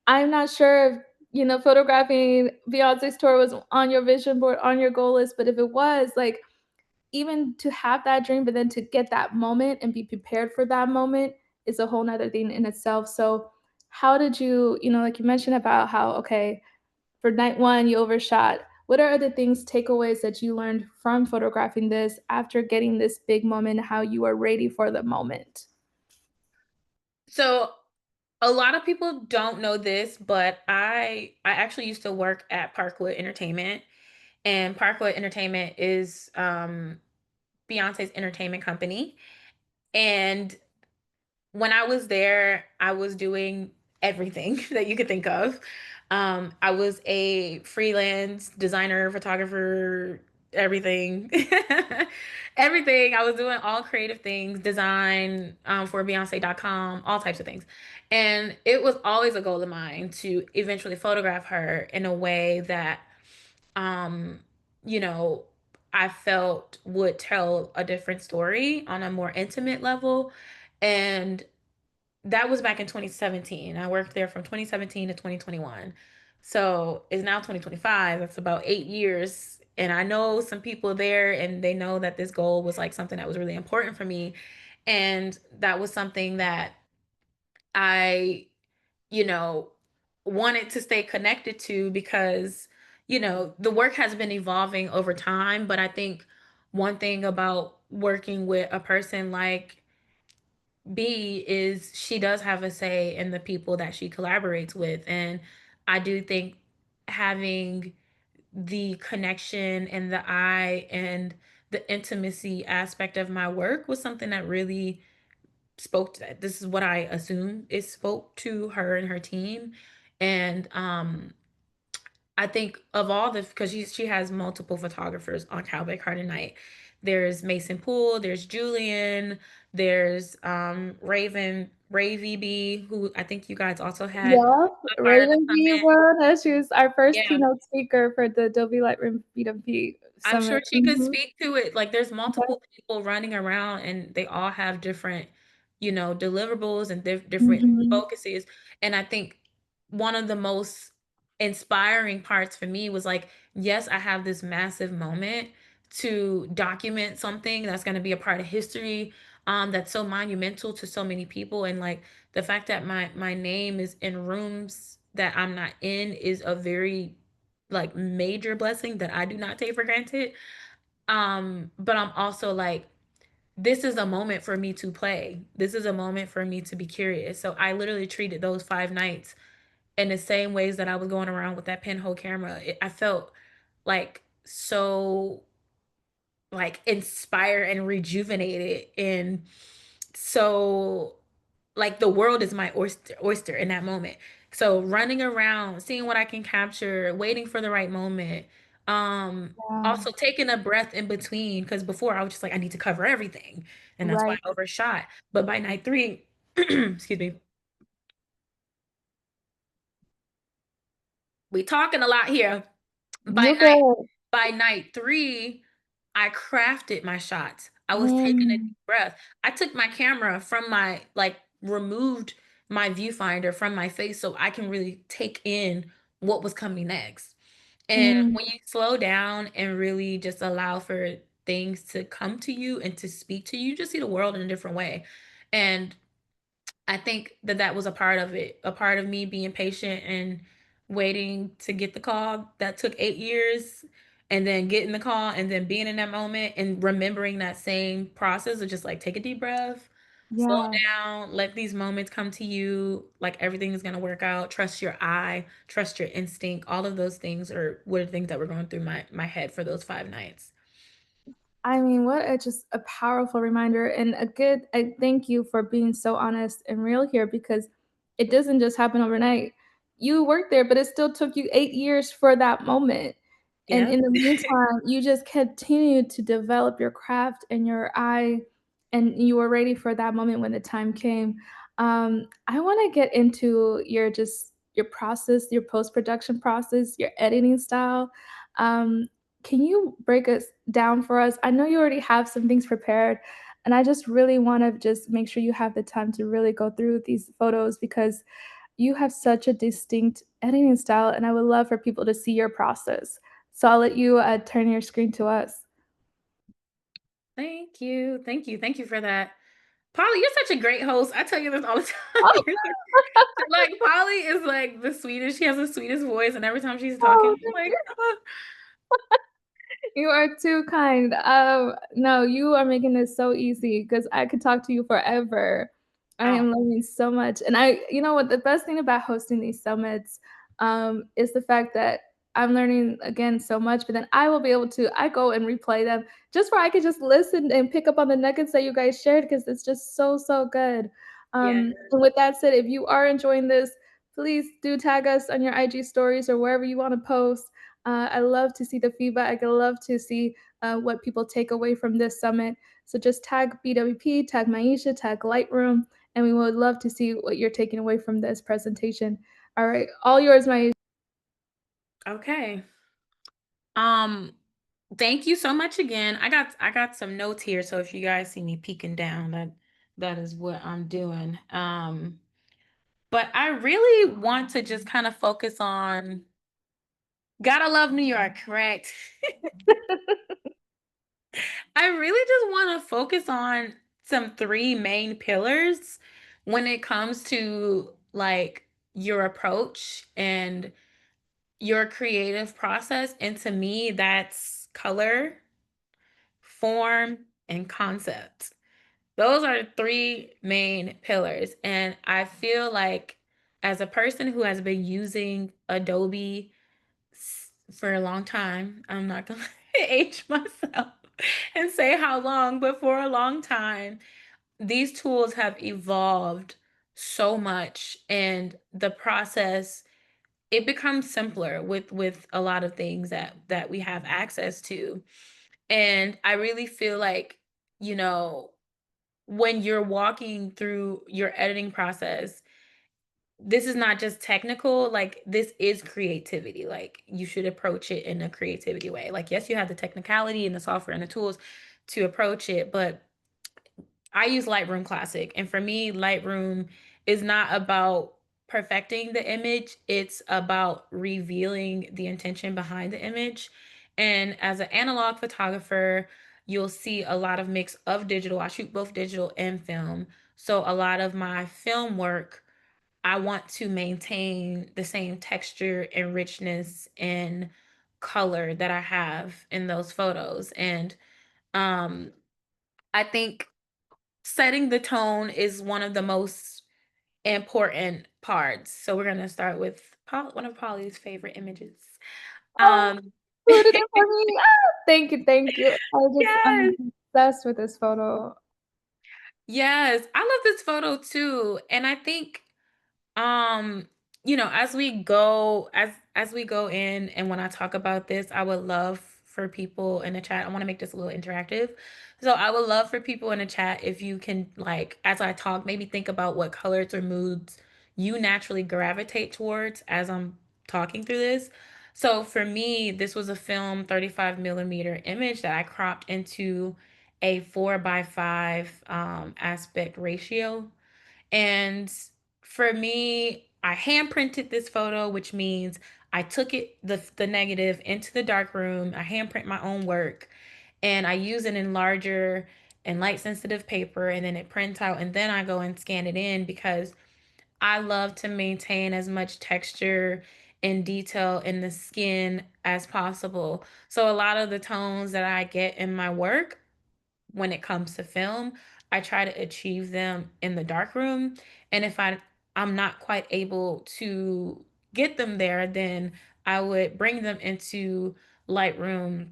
I'm not sure if, photographing Beyonce's tour was on your vision board, on your goal list, but if it was, like, even to have that dream, but then to get that moment and be prepared for that moment is a whole 'nother thing in itself. So, how did you, like you mentioned about how, okay, for night 1, you overshot. What are other things, takeaways that you learned from photographing this after getting this big moment, how you were ready for the moment? So a lot of people don't know this, but I actually used to work at Parkwood Entertainment, and Parkwood Entertainment is Beyonce's entertainment company. And when I was there, I was doing everything that you could think of. I was a freelance designer, photographer, everything. Everything. I was doing all creative things, design for Beyonce.com, all types of things. And it was always a goal of mine to eventually photograph her in a way that um, you know, I felt would tell a different story on a more intimate level. And that was back in 2017. I worked there from 2017 to 2021. So it's now 2025. That's about 8 years. And I know some people there, and they know that this goal was like something that was really important for me. And that was something that I you know, wanted to stay connected to because, the work has been evolving over time. But I think one thing about working with a person like B is she does have a say in the people that she collaborates with. And I do think having the connection and the eye and the intimacy aspect of my work was something that really spoke to that. This is what I assume it spoke to her and her team. And I think of all the because she has multiple photographers on Cowboy Carter Night. There's Mason Poole, there's Julian, there's Ravy B, who I think you guys also had Yep, a part of the Raven B summit. won, she was our first Yeah. keynote speaker for the Adobe Lightroom B2B I'm summit. sure she could Mhm. speak to it. Like there's Okay. multiple people running around and they all have different, deliverables and different Mhm. focuses. And I think one of the most inspiring parts for me was like, yes, I have this massive moment to document something that's going to be a part of history that's so monumental to so many people. And like the fact that my name is in rooms that I'm not in is a very like major blessing that I do not take for granted. But I'm also like, this is a moment for me to play. This is a moment for me to be curious. So I literally treated those 5 nights in the same ways that I was going around with that pinhole camera. I felt like so like inspired and rejuvenated and so like the world is my oyster in that moment. So running around, seeing what I can capture, waiting for the right moment. Yeah, Also taking a breath in between because before I was just like I need to cover everything, and that's why right. I overshot. But by night 3, excuse me, we talking a lot here. By You night good. by night 3, I crafted my shots. I was taking a Mm, deep breath. I took my camera from my like removed my viewfinder from my face so I can really take in what was coming next. And mm. when you slow down and really just allow for things to come to you and to speak to you, you just see the world in a different way. And I think that that was a part of it, a part of me being patient and waiting to get the call that took 8 years, and then getting the call and then being in that moment and remembering that same process of just like take a deep breath, slow Yeah. down, let these moments come to you. Like everything is going to work out. Trust your eye, trust your instinct. All of those things are what are things that were going through my head for those 5 nights. I mean, what a just a powerful reminder and a good I thank you for being so honest and real here because it doesn't just happen overnight. you worked there, but it still took you 8 years for that moment. And Yep. in the meantime, you just continued to develop your craft and your eye, and you were ready for that moment when the time came. I wanna get into your process, your post-production process, your editing style. Um, can you break us down for us? I know you already have some things prepared, and I just really wanna just make sure you have the time to really go through these photos because you have such a distinct editing style, and I would love for people to see your process. So I'll let you, turn your screen to us. Thank you. Thank you. Thank you for that. Polly, you're such a great host. I tell you this all the time. Oh, You're like Polly is like the sweetest. She has the sweetest voice, and every time she's talking, oh, I'm thank like, you. You are too kind. No, you are making this so easy because I could talk to you forever. I oh, am learning so much, and you know what? The best thing about hosting these summits, is the fact that I'm learning again so much. But then I will be able to. I go and replay them just where I could just listen and pick up on the nuggets that you guys shared because it's just so good. yeah. And with that said, if you are enjoying this, please do tag us on your IG stories or wherever you want to post. I love to see the feedback. I love to see what people take away from this summit. So just tag BWP, tag Myesha, tag Lightroom, and we would love to see what you're taking away from this presentation. All right, all yours, Myesha. Okay. Um, thank you so much again. I got some notes here, so if you guys see me peeking down, that is what I'm doing. But I really want to just kind of focus on gotta love New York, correct? I really just want to focus on some three main pillars when it comes to like your approach and your creative process. And to me, that's color, form, and concept. Those are the three main pillars. And I feel like as a person who has been using Adobe for a long time, I'm not gonna age myself and say how long, but for a long time, these tools have evolved so much, and the process, it becomes simpler with a lot of things that we have access to. And I really feel like, you know, when you're walking through your editing process, this is not just technical, like this is creativity. Like you should approach it in a creativity way. Like yes, you have the technicality and the software and the tools to approach it, but I use Lightroom Classic, and for me, Lightroom is not about perfecting the image, it's about revealing the intention behind the image. And as an analog photographer, you'll see a lot of mix of digital. I shoot both digital and film. So a lot of my film work, I want to maintain the same texture and richness and color that I have in those photos. And um I think setting the tone is one of the most important parts. So we're gonna start with one of Polly's favorite images. Oh, Um, put it in for me. Ah, thank you, thank you. I'm yes, obsessed with this photo. yes, I love this photo too, and I think Um, as we go as we go in and when I talk about this, I would love for people in the chat. I want to make this a little interactive. So I would love for people in the chat if you can like as I talk, maybe think about what colors or moods you naturally gravitate towards as I'm talking through this. So for me, this was a film 35 millimeter image that I cropped into a 4:5 aspect ratio. And for me, I hand printed this photo, which means I took the negative into the dark room. I hand print my own work and I use an enlarger and light sensitive paper, and then it prints out, and then I go and scan it in because I love to maintain as much texture and detail in the skin as possible. So a lot of the tones that I get in my work when it comes to film, I try to achieve them in the dark room. And if I'm not quite able to get them there, then I would bring them into Lightroom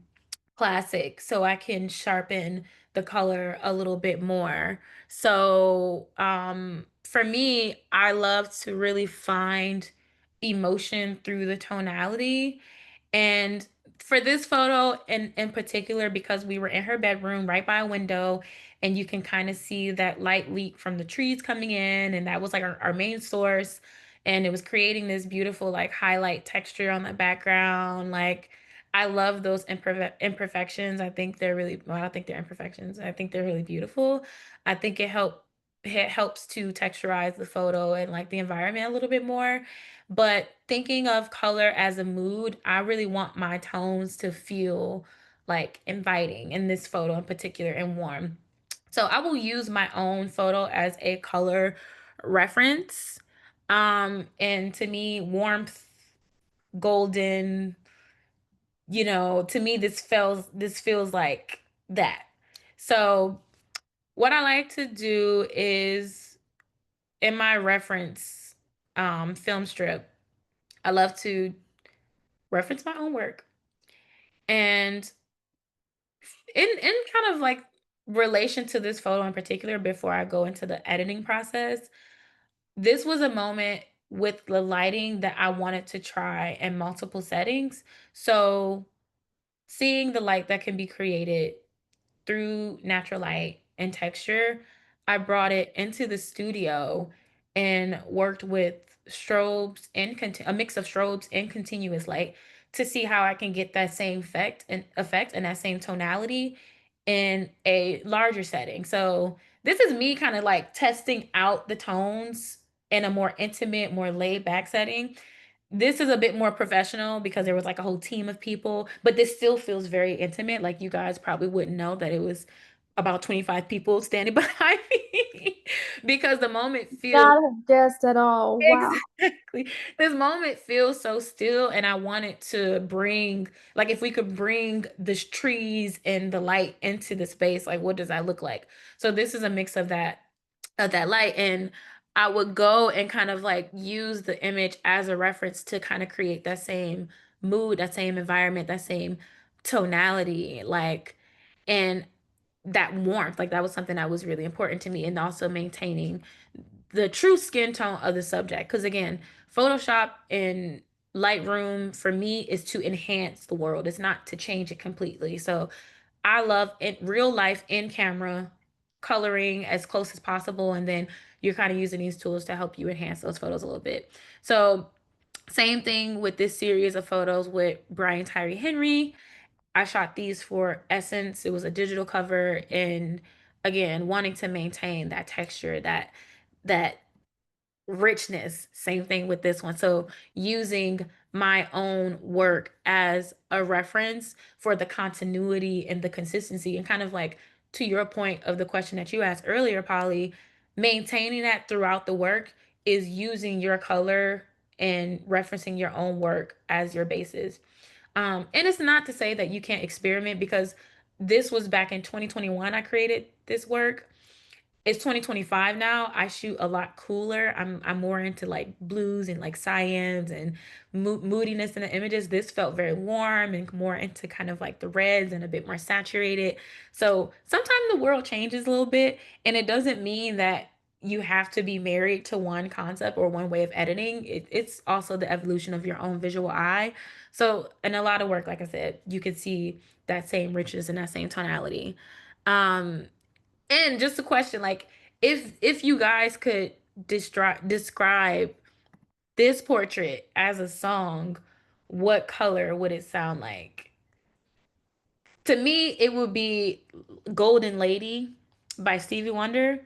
Classic so I can sharpen the color a little bit more. So, for me, I love to really find emotion through the tonality. And for this photo in particular, because we were in her bedroom right by a window, and you can kind of see that light leak from the trees coming in, and that was like our main source. And it was creating this beautiful like highlight texture on the background. Like I love those imperfections. I think they're really, well, I don't think they're imperfections. I think they're really beautiful. I think it helps to texturize the photo and like the environment a little bit more. But thinking of color as a mood, I really want my tones to feel like inviting in this photo in particular and warm. So I will use my own photo as a color reference. And to me, warmth, golden, to me this feels like that. So what I like to do is in my reference film strip, I love to reference my own work. And in kind of like relation to this photo in particular, before I go into the editing process, this was a moment with the lighting that I wanted to try in multiple settings. So seeing the light that can be created through natural light and texture, I brought it into the studio and worked with strobes and a mix of strobes and continuous light to see how I can get that same effect and that same tonality in a larger setting. So this is me kind of like testing out the tones in a more intimate, more laid back setting. This is a bit more professional because there was like a whole team of people, but this still feels very intimate. Like you guys probably wouldn't know that it was about 25 people standing behind me because the moment feels Not have guessed at all. Wow. exactly. This moment feels so still, and I wanted to bring, like, if we could bring the trees and the light into the space, like, what does that look like? So this is a mix of that light, and I would go and kind of like use the image as a reference to kind of create that same mood, that same environment, that same tonality, like, and that warmth. Like that was something that was really important to me, and also maintaining the true skin tone of the subject. Because again, Photoshop and Lightroom for me is to enhance the world. It's not to change it completely. So I love in real life in camera coloring as close as possible, and then you're kind of using these tools to help you enhance those photos a little bit. So same thing with this series of photos with Brian Tyree Henry. I shot these for Essence. It was a digital cover, and again, wanting to maintain that texture, that richness. Same thing with this one. So using my own work as a reference for the continuity and the consistency, and kind of like to your point of the question that you asked earlier, Polly, maintaining that throughout the work is using your color and referencing your own work as your basis. And it's not to say that you can't experiment, because this was back in 2021 I created this work. It's 2025 now. I shoot a lot cooler. I'm more into like blues and like cyans and moodiness in the images. This felt very warm and more into kind of like the reds and a bit more saturated. So sometimes the world changes a little bit, and it doesn't mean that you have to be married to one concept or one way of editing. It's also the evolution of your own visual eye. So in a lot of work, like I said, you could see that same richness and that same tonality. Um, and just a question, like, if you guys could describe this portrait as a song, what color would it sound like? To me, it would be Golden Lady by Stevie Wonder.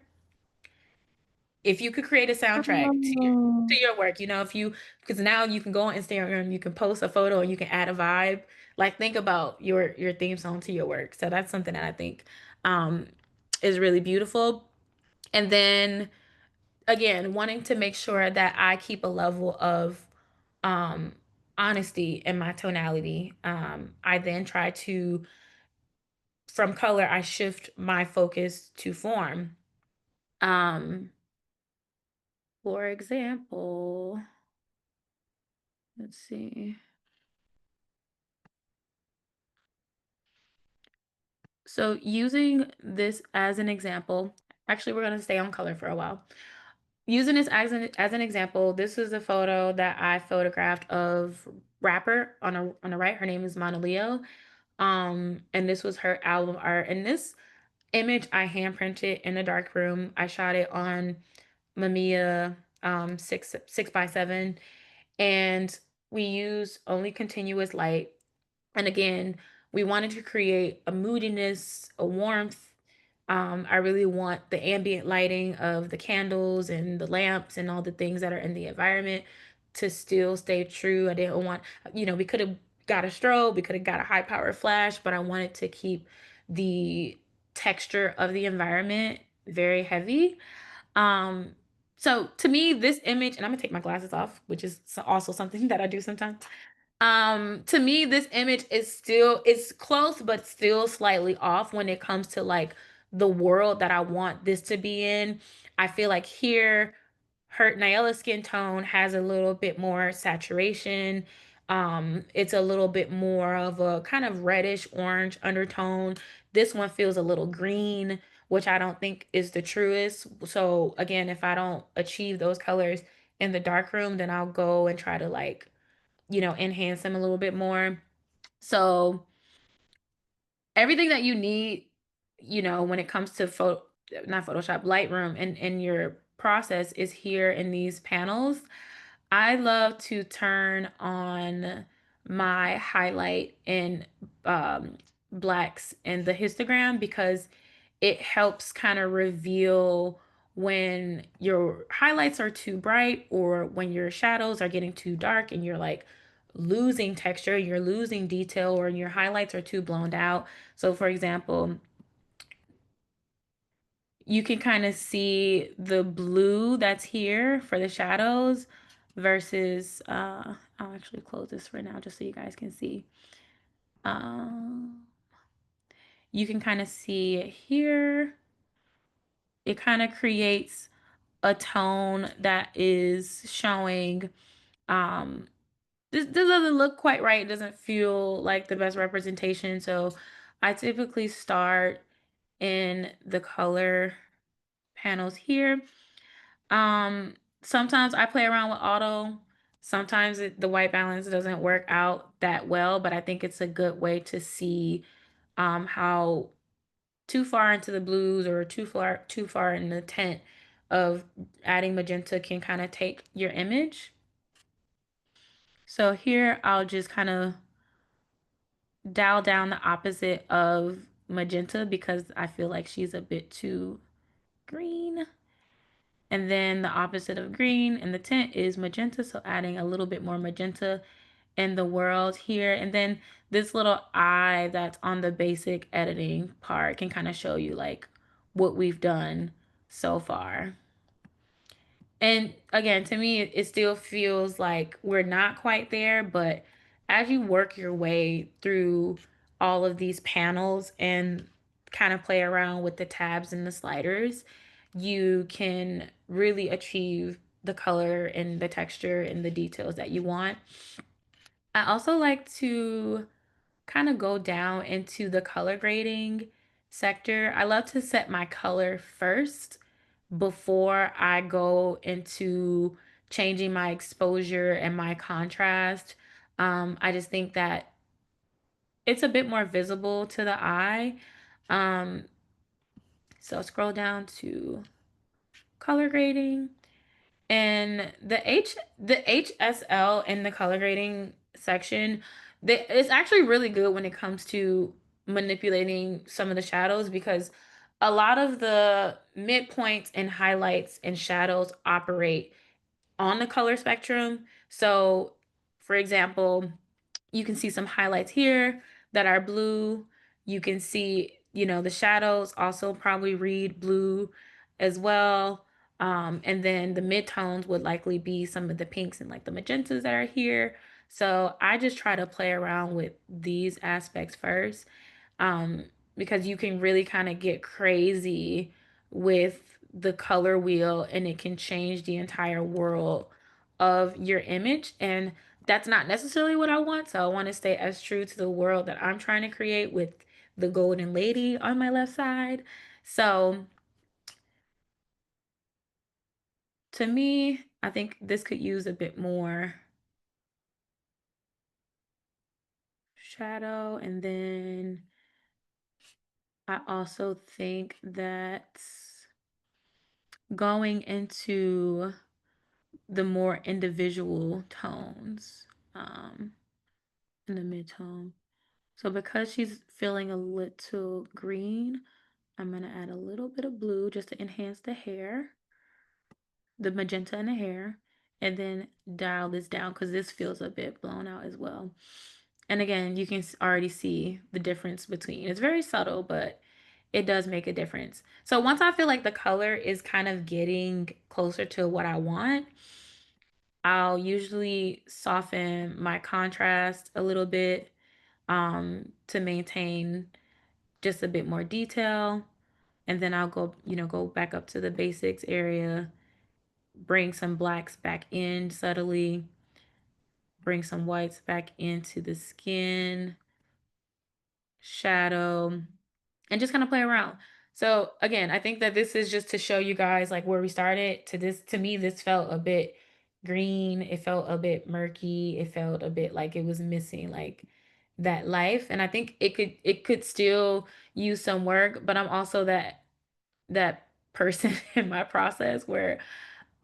If you could create a soundtrack to Oh, your work, if you, because now you can go on Instagram and you can post a photo and you can add a vibe. Like think about your theme song to your work. So that's something that I think um is really beautiful. And then again, wanting to make sure that I keep a level of um honesty in my tonality. I then try to, from color, I shift my focus to form. Um, for example, let's see. So using this as an example, actually we're going to stay on color for a while. using this as an example, this is a photo that I photographed of rapper on the right. Her name is Mona Leo. And this was her album art. And this image I hand printed in a dark room. I shot it on Mamiya 6x7, and we use only continuous light. And again, we wanted to create a moodiness, a warmth. I really want the ambient lighting of the candles and the lamps and all the things that are in the environment to still stay true. I didn't want, we could have got a strobe, we could have got a high power flash, but I wanted to keep the texture of the environment very heavy. Um, so to me, this image, and I'm gonna take my glasses off, which is also something that I do sometimes. To me, this image is still, it's close, but still slightly off when it comes to like the world that I want this to be in. I feel like here, her Nyala's skin tone has a little bit more saturation. It's a little bit more of a kind of reddish orange undertone. This one feels a little green, which I don't think is the truest. So again, if I don't achieve those colors in the dark room, then I'll go and try to like, enhance them a little bit more. So everything that you need, when it comes to not Photoshop, Lightroom and your process is here in these panels. I love to turn on my highlight in um, blacks and the histogram because it helps kind of reveal when your highlights are too bright or when your shadows are getting too dark and you're like losing texture, you're losing detail, or your highlights are too blown out. So, for example, you can kind of see the blue that's here for the shadows versus I'll actually close this for now just so you guys can see. Um, you can kind of see it here. It kind of creates a tone that is showing um this doesn't look quite right. It doesn't feel like the best representation. So I typically start in the color panels here. Sometimes I play around with auto. Sometimes the white balance doesn't work out that well, but I think it's a good way to see how too far into the blues or too far in the tint of adding magenta can kind of take your image. So here I'll just kind of dial down the opposite of magenta because I feel like she's a bit too green. And then the opposite of green in the tint is magenta. So adding a little bit more magenta in the world here. And then this little eye that's on the basic editing part can kind of show you like what we've done so far. And again, to me, it still feels like we're not quite there, but as you work your way through all of these panels and kind of play around with the tabs and the sliders, you can really achieve the color and the texture and the details that you want. I also like to kind of go down into the color grading sector. I love to set my color first before I go into changing my exposure and my contrast. I just think that it's a bit more visible to the eye. Um, so scroll down to color grading. And the HSL in the color grading section, it's actually really good when it comes to manipulating some of the shadows because a lot of the midpoints and highlights and shadows operate on the color spectrum. So, for example, you can see some highlights here that are blue. You can see, the shadows also probably read blue as well. And then the midtones would likely be some of the pinks and like the magentas that are here. So I just try to play around with these aspects first, um, because you can really kind of get crazy with the color wheel and it can change the entire world of your image. And that's not necessarily what I want. So I want to stay as true to the world that I'm trying to create with the golden lady on my left side. So to me, I think this could use a bit more shadow, and then I also think that going into the more individual tones, um, in the mid-tone. So because she's feeling a little green, I'm gonna add a little bit of blue just to enhance the hair, the magenta in the hair, and then dial this down because this feels a bit blown out as well. And again, you can already see the difference between. It's very subtle, but it does make a difference. So once I feel like the color is kind of getting closer to what I want, I'll usually soften my contrast a little bit to maintain just a bit more detail. And then I'll go back up to the basics area, bring some blacks back in subtly, bring some whites back into the skin, shadow, and just kind of play around. So again, I think that this is just to show you guys like where we started to this. To me, this felt a bit green. It felt a bit murky. It felt a bit like it was missing like that life. And I think it could still use some work, but I'm also that person in my process where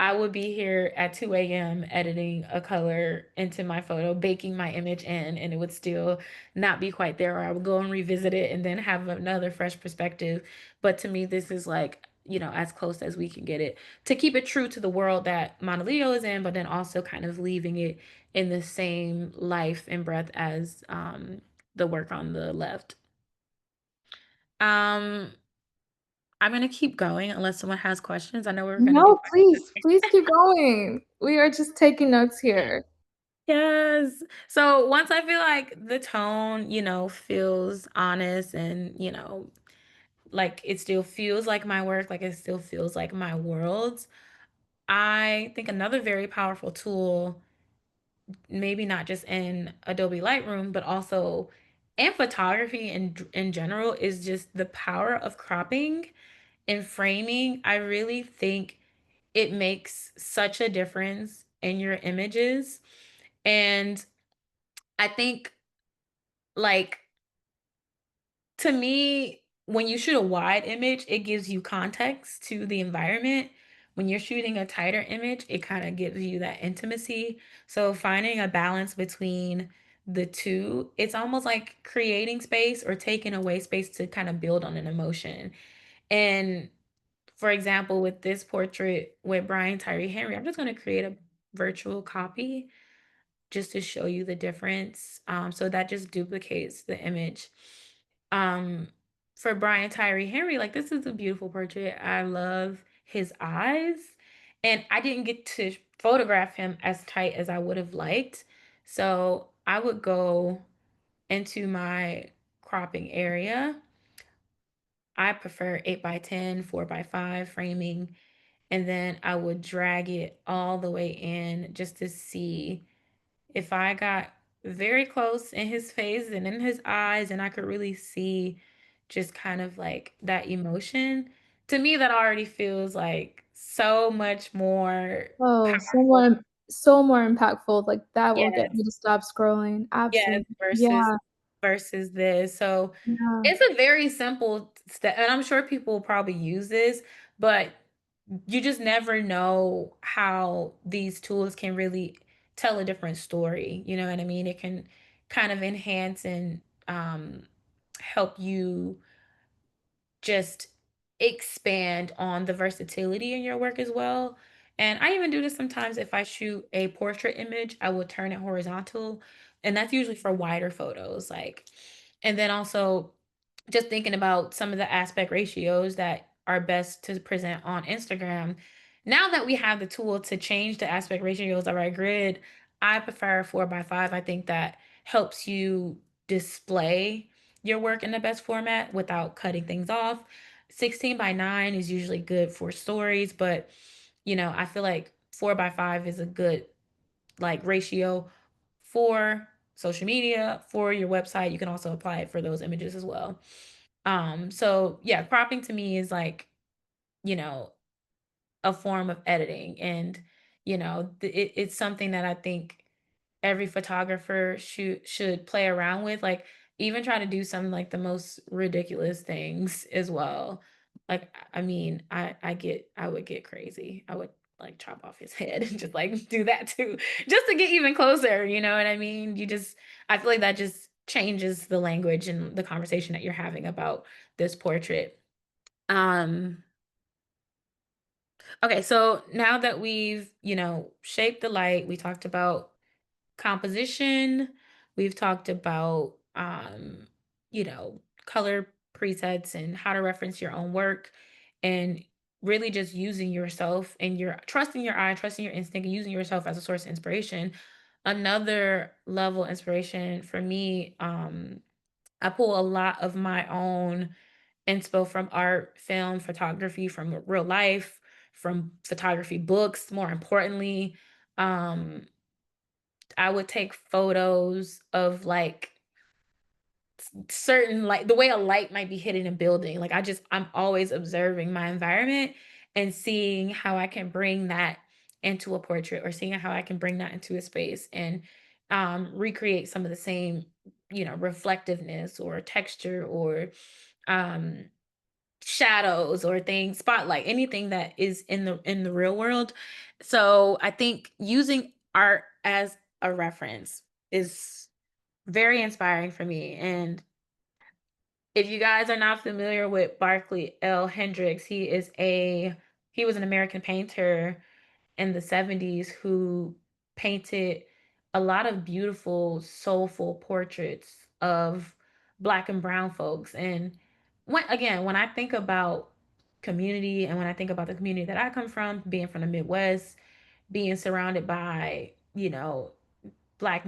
I would be here at 2 a.m. editing a color into my photo, baking my image in, and it would still not be quite there. Or I would go and revisit it and then have another fresh perspective. But to me, this is like, as close as we can get it to keep it true to the world that Monolito is in, but then also kind of leaving it in the same life and breath as the work on the left. Um, I'm gonna keep going unless someone has questions. I know we're gonna do No, please, please keep going. We are just taking notes here. yes. So once I feel like the tone, feels honest and, like it still feels like my work, like it still feels like my world, I think another very powerful tool, maybe not just in Adobe Lightroom, but also in photography in general, is just the power of cropping and framing. I really think it makes such a difference in your images. And I think, like, to me, when you shoot a wide image, it gives you context to the environment. When you're shooting a tighter image, it kind of gives you that intimacy. So finding a balance between the two, it's almost like creating space or taking away space to kind of build on an emotion. And for example, with this portrait with Brian Tyree Henry, I'm just going to create a virtual copy just to show you the difference. So that just duplicates the image. Um, for Brian Tyree Henry, like this is a beautiful portrait. I love his eyes, and I didn't get to photograph him as tight as I would have liked. So I would go into my cropping area. I prefer 8 by 10, 4 by 5 framing, and then I would drag it all the way in just to see if I got very close in his face and in his eyes, and I could really see just kind of like that emotion, to me, that already feels like so much more Oh, powerful. so more impactful, like, that will get Yes, me to stop scrolling. yes, Absolutely. versus Yeah, versus this. So yeah. it's a very simple step, and I'm sure people will probably use this, but you just never know how these tools can really tell a different story. You know what I mean? It can kind of enhance and help you just expand on the versatility in your work as well. And I even do this sometimes if I shoot a portrait image, I will turn it horizontal, and that's usually for wider photos. Like, and then also just thinking about some of the aspect ratios that are best to present on Instagram. Now that we have the tool to change the aspect ratios of our grid, I prefer 4 by 5. I think that helps you display your work in the best format without cutting things off. 16 by 9 is usually good for stories, but I feel like 4 by 5 is a good like ratio for social media, for your website. You can also apply it for those images as well. So yeah, cropping to me is like, you know, a form of editing. And, it's something that I think every photographer should play around with, like, even try to do some, like, the most ridiculous things as well. Like, I mean, I would get crazy. I would, like, chop off his head and just, like, do that too, just to get even closer, you know what I mean? I feel like that just changes the language and the conversation that you're having about this portrait. Um, okay, so now that we've, shaped the light, we talked about composition. We've talked about, color presets and how to reference your own work, and really just using yourself and your trusting your eye, trusting your instinct, and using yourself as a source of inspiration. Another level inspiration for me, I pull a lot of my own inspo from art, film, photography, from real life, from photography books, more importantly. Um, I would take photos of, like, certain, like, the way a light might be hitting a building. Like, I'm always observing my environment and seeing how I can bring that into a portrait, or seeing how I can bring that into a space and recreate some of the same, reflectiveness or texture or um shadows or things, spotlight, anything that is in the real world. So I think using art as a reference is very inspiring for me. And if you guys are not familiar with Barkley L. Hendricks, he was an American painter in the 70s who painted a lot of beautiful, soulful portraits of Black and brown folks. And when I think about community, and when I think about the community that I come from, being from the Midwest, being surrounded by, beautiful Black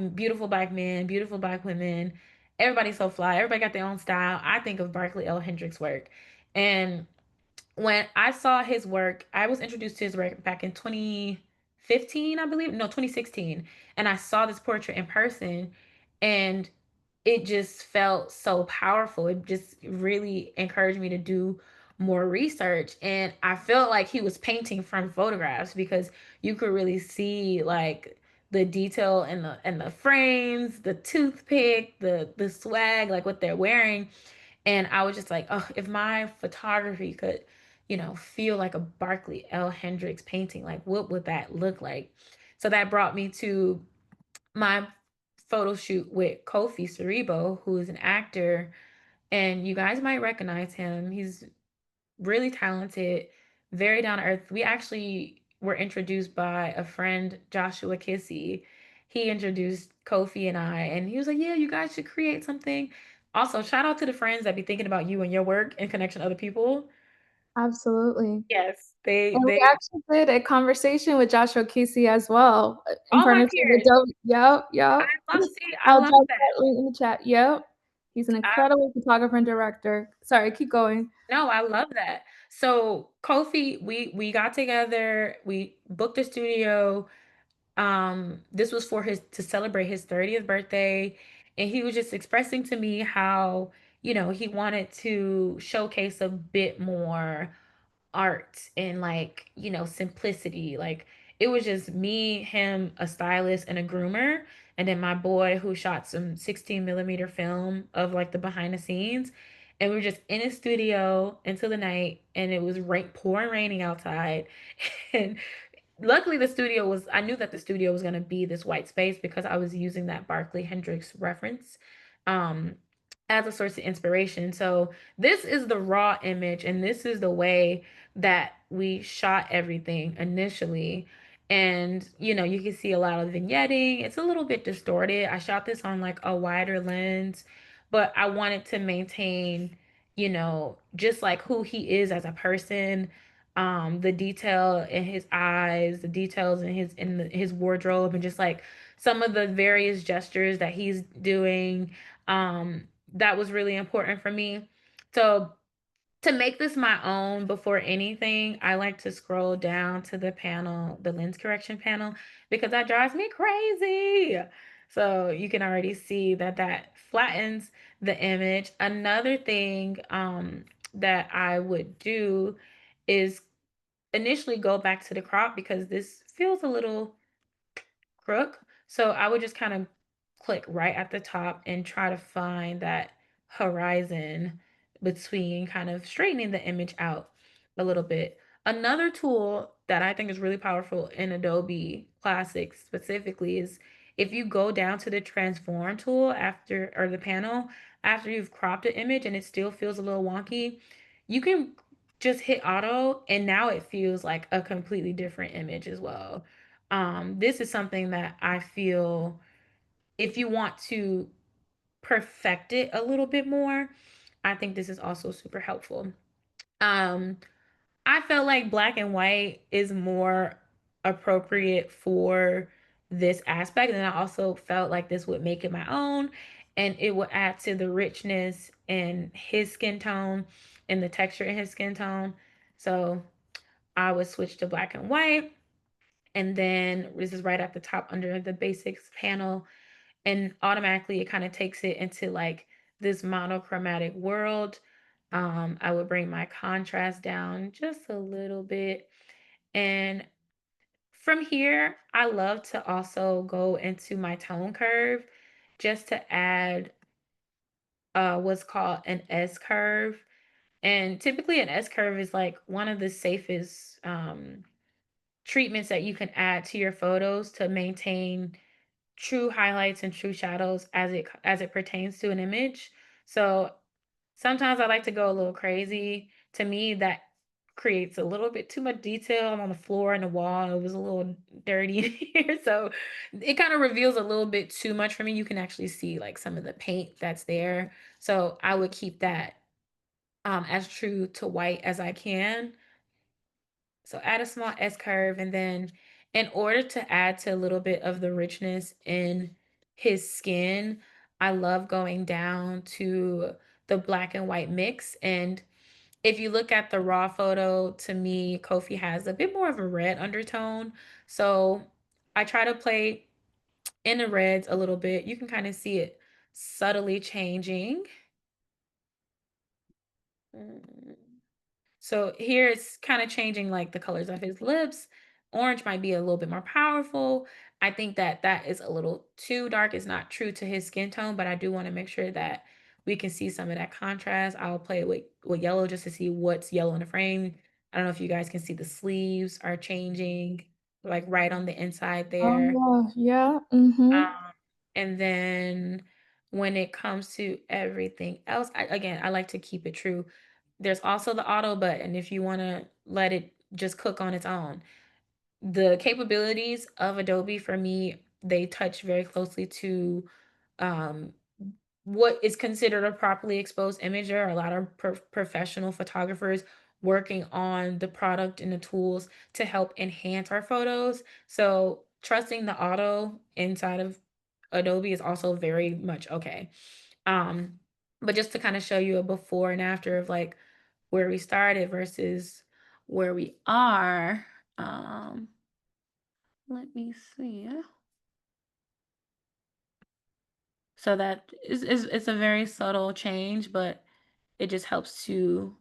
men, beautiful Black women, everybody's so fly, everybody got their own style. I think of Barkley L. Hendricks' work. And when I saw his work, I was introduced to his work back in 2015, I believe. No, 2016. And I saw this portrait in person, and it just felt so powerful. It just really encouraged me to do more research. And I felt like he was painting from photographs, because you could really see, like, the detail in the frames, the toothpick, the swag, like what they're wearing. And I was just like, oh, if my photography could, feel like a Barkley L. Hendricks painting, like, what would that look like? So that brought me to my photo shoot with Kofi Cerebo, who is an actor, and you guys might recognize him. He's really talented, very down to earth. We actually were introduced by a friend, Joshua Kissy. He introduced Kofi and I, and he was like, "Yeah, you guys should create something." Also, shout out to the friends that be thinking about you and your work in connection to other people. Absolutely. Yes, And we they actually did a conversation with Joshua Casey as well, in Oh my partnership with peers. Adobe. Yep, yep. I I'll love drop that. that link in the chat. Yep. He's an I incredible photographer and director. Sorry, keep going. No, I love that. So Kofi, we got together, we booked a studio. This was for his to celebrate his 30th birthday, and he was just expressing to me how, he wanted to showcase a bit more art and, like, simplicity. Like, it was just me, him, a stylist, and a groomer, and then my boy who shot some 16 millimeter film of, like, the behind the scenes. And we were just in a studio until the night, and it was pouring raining outside. And luckily I knew that the studio was going to be this white space, because I was using that Barkley Hendricks reference um as a source of inspiration. So this is the raw image, and this is the way that we shot everything initially. And you can see a lot of vignetting. It's a little bit distorted. I shot this on, like, a wider lens, but I wanted to maintain, just, like, who he is as a person, the detail in his eyes, the details in his wardrobe, and just, like, some of the various gestures that he's doing. That was really important for me. So to make this my own, before anything, I like to scroll down to the panel, the lens correction panel, because that drives me crazy. So you can already see that flattens the image. Another thing that I would do is initially go back to the crop because this feels a little crook. So I would just kind of click right at the top and try to find that horizon between kind of straightening the image out a little bit. Another tool that I think is really powerful in Adobe Classic specifically is if you go down to the transform tool after, or the panel, after you've cropped an image and it still feels a little wonky, you can just hit auto and now it feels like a completely different image as well. This is something that I feel if you want to perfect it a little bit more, I think this is also super helpful. Um, I felt like black and white is more appropriate for this aspect, and I also felt like this would make it my own, and it would add to the richness in his skin tone and the texture in his skin tone. So I would switch to black and white. And then this is right at the top under the basics panel. And automatically it kind of takes it into like this monochromatic world. I would bring my contrast down just a little bit. And from here, I love to also go into my tone curve just to add what's called an S curve. And typically, an S curve is like one of the safest treatments that you can add to your photos to maintain true highlights and true shadows as it pertains to an image. So sometimes I like to go a little crazy. To me, that creates a little bit too much detail. I'm on the floor and the wall. It was a little dirty in here. So it kind of reveals a little bit too much for me. You can actually see like some of the paint that's there. So I would keep that as true to white as I can. So add a small S curve, and then in order to add to a little bit of the richness in his skin, I love going down to the black and white mix. And if you look at the raw photo, to me, Kofi has a bit more of a red undertone. So I try to play in the reds a little bit. You can kind of see it subtly changing. Mm. So here it's kind of changing like the colors of his lips. Orange might be a little bit more powerful. I think that that is a little too dark. It's not true to his skin tone, but I do want to make sure that we can see some of that contrast. I'll play with yellow just to see what's yellow in the frame. I don't know if you guys can see the sleeves are changing, like right on the inside there. Oh, yeah, mhm. Um, and then when it comes to everything else, again, I like to keep it true. There's also the auto button if you want to let it just cook on its own. The capabilities of Adobe for me, they touch very closely to um, what is considered a properly exposed image. There are a lot of professional photographers working on the product and the tools to help enhance our photos. So trusting the auto inside of Adobe is also very much okay. Um, but just to kind of show you a before and after of like where we started versus where we are. Um, Let me see. So that is it's a very subtle change, but it just helps to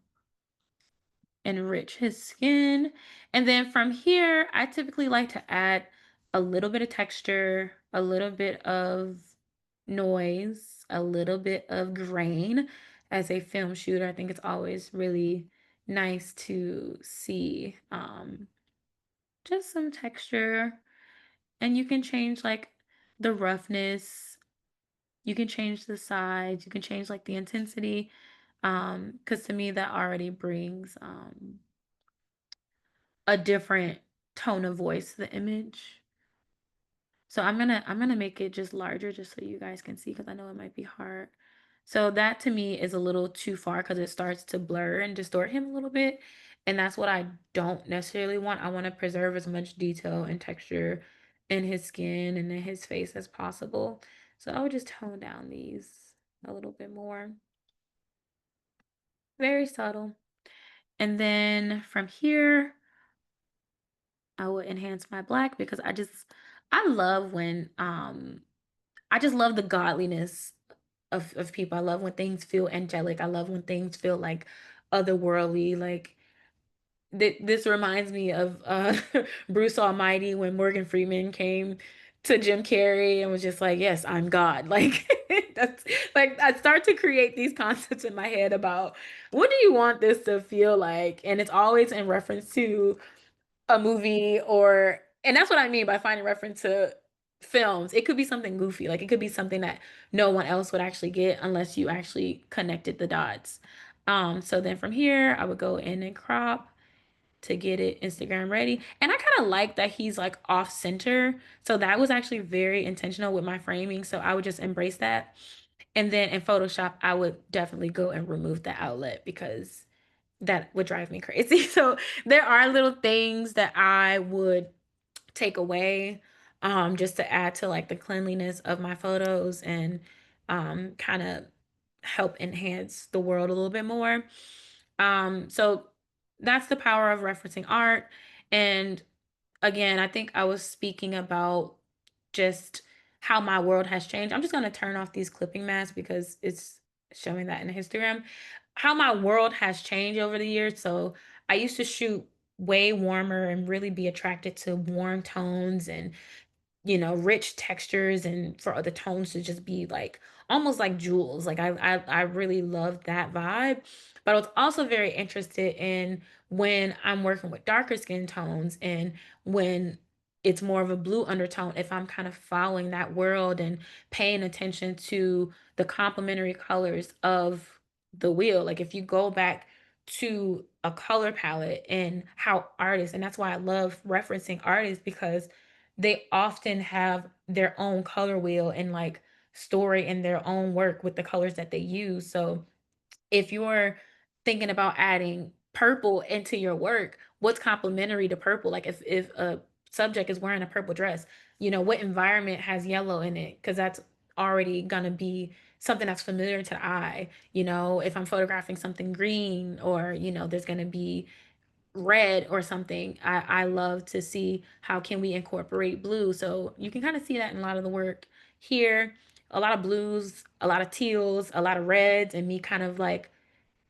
enrich his skin. And then from here, I typically like to add a little bit of texture, a little bit of noise, a little bit of grain. As a film shooter, I think it's always really nice to see just some texture. And you can change like the roughness, you can change the size, you can change like the intensity. Because to me that already brings a different tone of voice to the image. So I'm gonna make it just larger just so you guys can see because I know it might be hard. So that to me is a little too far because it starts to blur and distort him a little bit. And that's what I don't necessarily want. I want to preserve as much detail and texture in his skin and in his face as possible. So I would just tone down these a little bit more. Very subtle. And then from here, I will enhance my black because I love when I just love the godliness of people. I love when things feel angelic. I love when things feel like otherworldly. Like this reminds me of Bruce Almighty when Morgan Freeman came to Jim Carrey and was just like, "Yes, I'm God." Like that's like I start to create these concepts in my head about what do you want this to feel like, and it's always in reference to a movie or and that's what I mean by finding reference to films. It could be something goofy, like it could be something that no one else would actually get unless you actually connected the dots. So then from here, I would go in and crop to get it Instagram ready. And I kind of like that he's like off center. So that was actually very intentional with my framing. So I would just embrace that. And then in Photoshop, I would definitely go and remove the outlet because that would drive me crazy. So there are little things that I would take away just to add to like the cleanliness of my photos and kind of help enhance the world a little bit more. So that's the power of referencing art. And again, I think I was speaking about just how my world has changed. I'm just going to turn off these clipping masks because it's showing that in the histogram. How my world has changed over the years. So I used to shoot way warmer and really be attracted to warm tones and rich textures and for the tones to just be like almost like jewels. Like I really love that vibe. But I was also very interested in when I'm working with darker skin tones and when it's more of a blue undertone, if I'm kind of following that world and paying attention to the complementary colors of the wheel. Like if you go back to a color palette and how artists, and that's why I love referencing artists because they often have their own color wheel and like story in their own work with the colors that they use. So if you're thinking about adding purple into your work, what's complementary to purple? Like if a subject is wearing a purple dress, what environment has yellow in it? Because that's already gonna be something that's familiar to the eye. If I'm photographing something green or, there's gonna be red or something. I love to see how can we incorporate blue. So you can kind of see that in a lot of the work here. A lot of blues, a lot of teals, a lot of reds, and me kind of like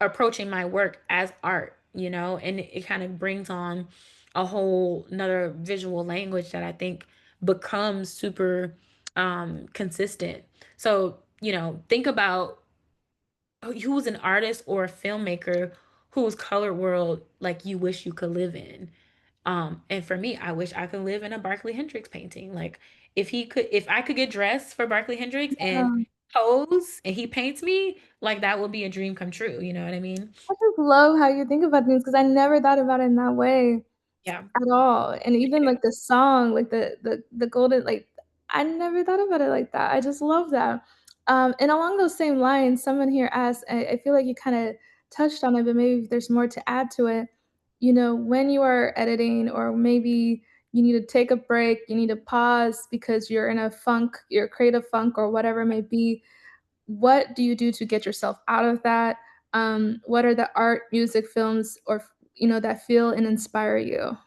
approaching my work as art, and it kind of brings on a whole another visual language that I think becomes super consistent. So, think about who's an artist or a filmmaker whose color world like you wish you could live in. And for me, I wish I could live in a Barkley Hendricks painting. Like if I could get dressed for Barkley Hendricks and Yeah. pose and he paints me, like that would be a dream come true. You know what I mean? I just love how you think about things because I never thought about it in that way. Yeah. At all, and even, like, the song, like, the golden like, I never thought about it like that, I just love that. And along those same lines, someone here asked, I feel like you kinda touched on it, but maybe there's more to add to it. When you are editing or maybe you need to take a break, you need to pause because you're in a funk, your creative funk or whatever it may be, what do you do to get yourself out of that? What are the art, music, films, or that feel and inspire you?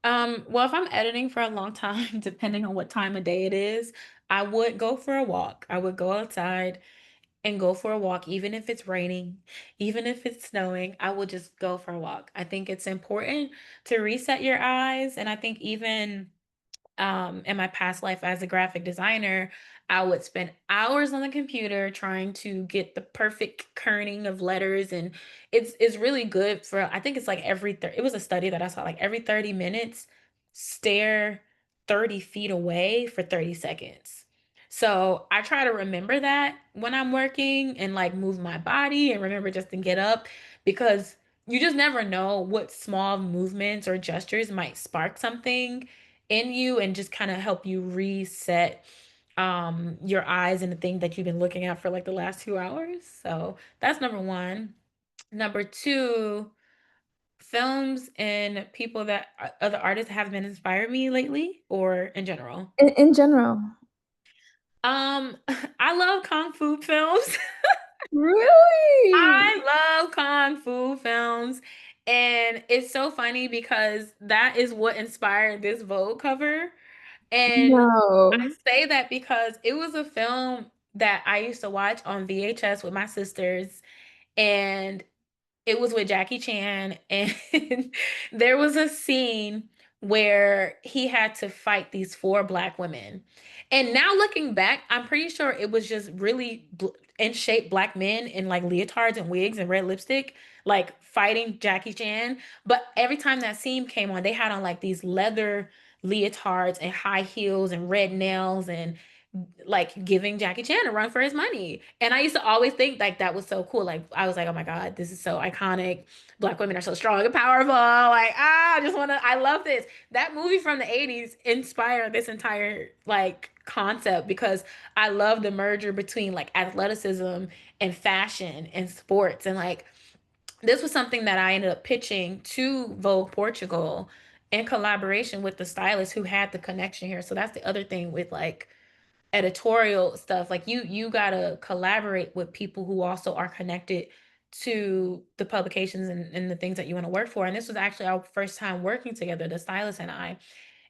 Well, if I'm editing for a long time, depending on what time of day it is, I would go for a walk. I would go outside and go for a walk, even if it's raining, even if it's snowing, I will just go for a walk. I think it's important to reset your eyes. And I think even in my past life as a graphic designer, I would spend hours on the computer trying to get the perfect kerning of letters, and it's really good for. I think it's like it was a study that I saw like every 30 minutes, stare 30 feet away for 30 seconds. So I try to remember that when I'm working and like move my body and remember just to get up because you just never know what small movements or gestures might spark something in you and just kind of help you reset your eyes and the thing that you've been looking at for like the last 2 hours. So that's number one. Number two, films and people that other artists have been inspired me lately or in general. In general. I love kung fu films. Really? I love kung fu films. And it's so funny because that is what inspired this Vogue cover. And I No. say that because it was a film that I used to watch on VHS with my sisters, and It was with Jackie Chan, and there was a scene where he had to fight these 4 black women. And now looking back, I'm pretty sure it was just really in shape black men in like leotards and wigs and red lipstick, like fighting Jackie Chan. But every time that scene came on, they had on like these leather leotards and high heels and red nails and like giving Jackie Chan a run for his money. And I used to always think like that was so cool. Like I was like, oh my God, this is so iconic. Black women are so strong and powerful. Like, I just wanna, I love this. That movie from the 80s inspired this entire like concept because I love the merger between like athleticism and fashion and sports. And like this was something that I ended up pitching to Vogue Portugal in collaboration with the stylist who had the connection here. So that's the other thing with like editorial stuff. Like you gotta collaborate with people who also are connected to the publications and the things that you want to work for. And this was actually our first time working together, the stylist and I.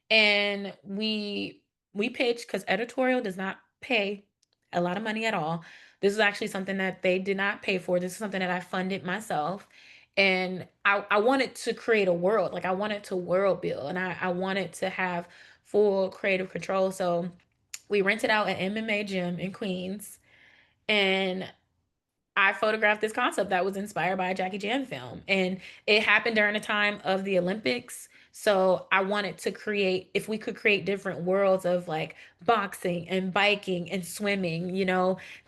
And we pitched because editorial does not pay a lot of money at all. This is actually something that they did not pay for. This is something that I funded myself. And I wanted to create a world. Like I wanted to world build and I wanted to have full creative control. So we rented out an MMA gym in Queens, and I photographed this concept that was inspired by a Jackie Chan film. And it happened during the time of the Olympics. So I wanted to create, if we could create different worlds of like boxing and biking and swimming,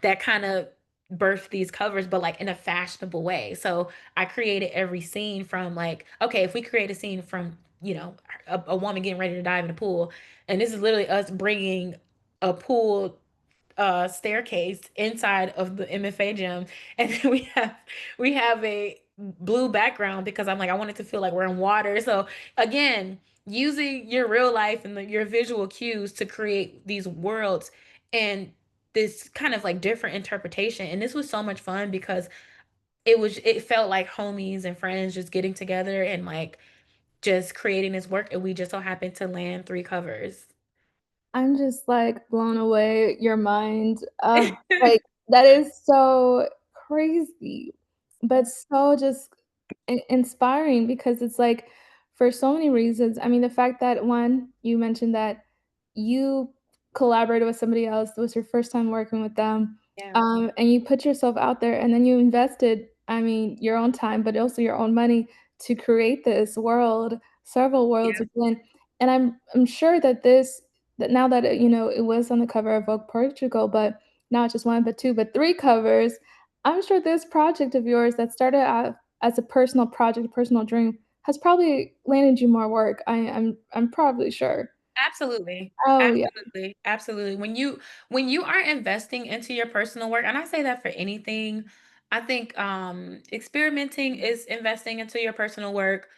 that kind of birthed these covers, but like in a fashionable way. So I created every scene from like, okay, if we create a scene from, a woman getting ready to dive in a pool, and this is literally us bringing a pool staircase inside of the MFA gym, and then we have a blue background because I'm like I want it to feel like we're in water. So again, using your real life and your visual cues to create these worlds and this kind of like different interpretation. And this was so much fun because it felt like homies and friends just getting together and like just creating this work, and we just so happened to land 3 covers. I'm just, like, blown away, your mind, like, that is so crazy, but so just inspiring because it's, like, for so many reasons. I mean, the fact that, 1, you mentioned that you collaborated with somebody else, it was your first time working with them, Yeah. and you put yourself out there, and then you invested, I mean, your own time, but also your own money to create this world, several worlds Yeah. again, and I'm sure that that now that it was on the cover of Vogue Portugal, but not just 1, but 2, but 3 covers, I'm sure this project of yours that started out as a personal project, a personal dream, has probably landed you more work. I'm probably sure. Absolutely. Oh, yeah. Absolutely. Absolutely. When you are investing into your personal work, and I say that for anything, I think experimenting is investing into your personal work.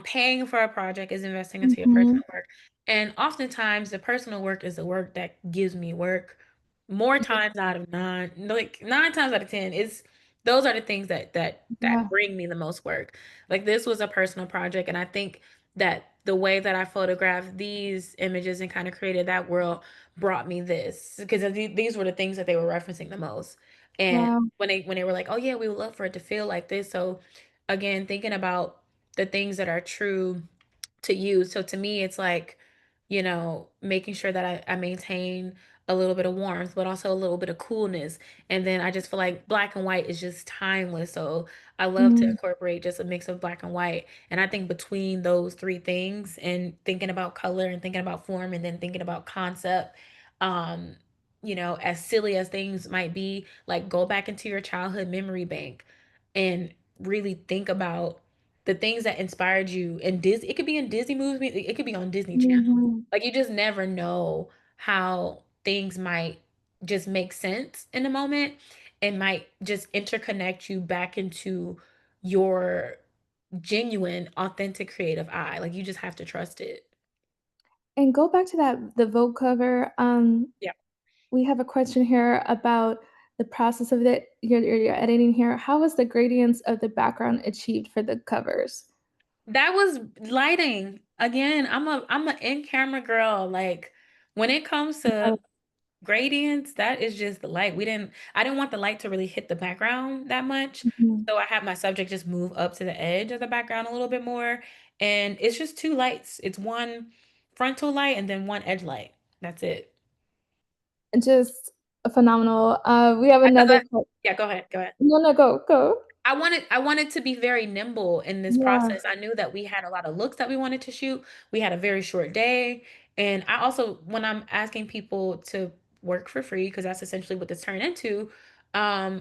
Paying for a project is investing into your Mhm. personal work. And oftentimes the personal work is the work that gives me work more times out of nine, like 9 times out of 10, is those are the things that Yeah. bring me the most work. Like this was a personal project, and I think that the way that I photographed these images and kind of created that world brought me this because these were the things that they were referencing the most. And Wow. when they were like, "Oh yeah, we would love for it to feel like this." So again, thinking about the things that are true to you. So to me, it's like, making sure that I maintain a little bit of warmth, but also a little bit of coolness. And then I just feel like black and white is just timeless. So I love to Mhm. incorporate just a mix of black and white. And I think between those 3 things and thinking about color and thinking about form and then thinking about concept, um, as silly as things might be, like go back into your childhood memory bank and really think about the things that inspired you in Disney. It could be in Disney movies, it could be on Disney Channel. Mhm. Like you just never know how things might just make sense in the moment and might just interconnect you back into your genuine, authentic creative eye. Like you just have to trust it. And go back to the Vogue cover, Yeah. we have a question here about the process of it your editing here. How was the gradients of the background achieved for the covers? That was lighting. Again, I'm a in-camera girl. Like when it comes to Gradients, that is just the light. I didn't want the light to really hit the background that much. Mhm. So I had my subject just move up to the edge of the background a little bit more. And it's just two lights. It's one frontal light and then one edge light. That's it. Just phenomenal. We have I, another I, yeah, go ahead. Go ahead. no, no, go, go. I wanted to be very nimble in this Yeah. process. I knew that we had a lot of looks that we wanted to shoot. We had a very short day. And I also, when I'm asking people to work for free, because that's essentially what this turned into, I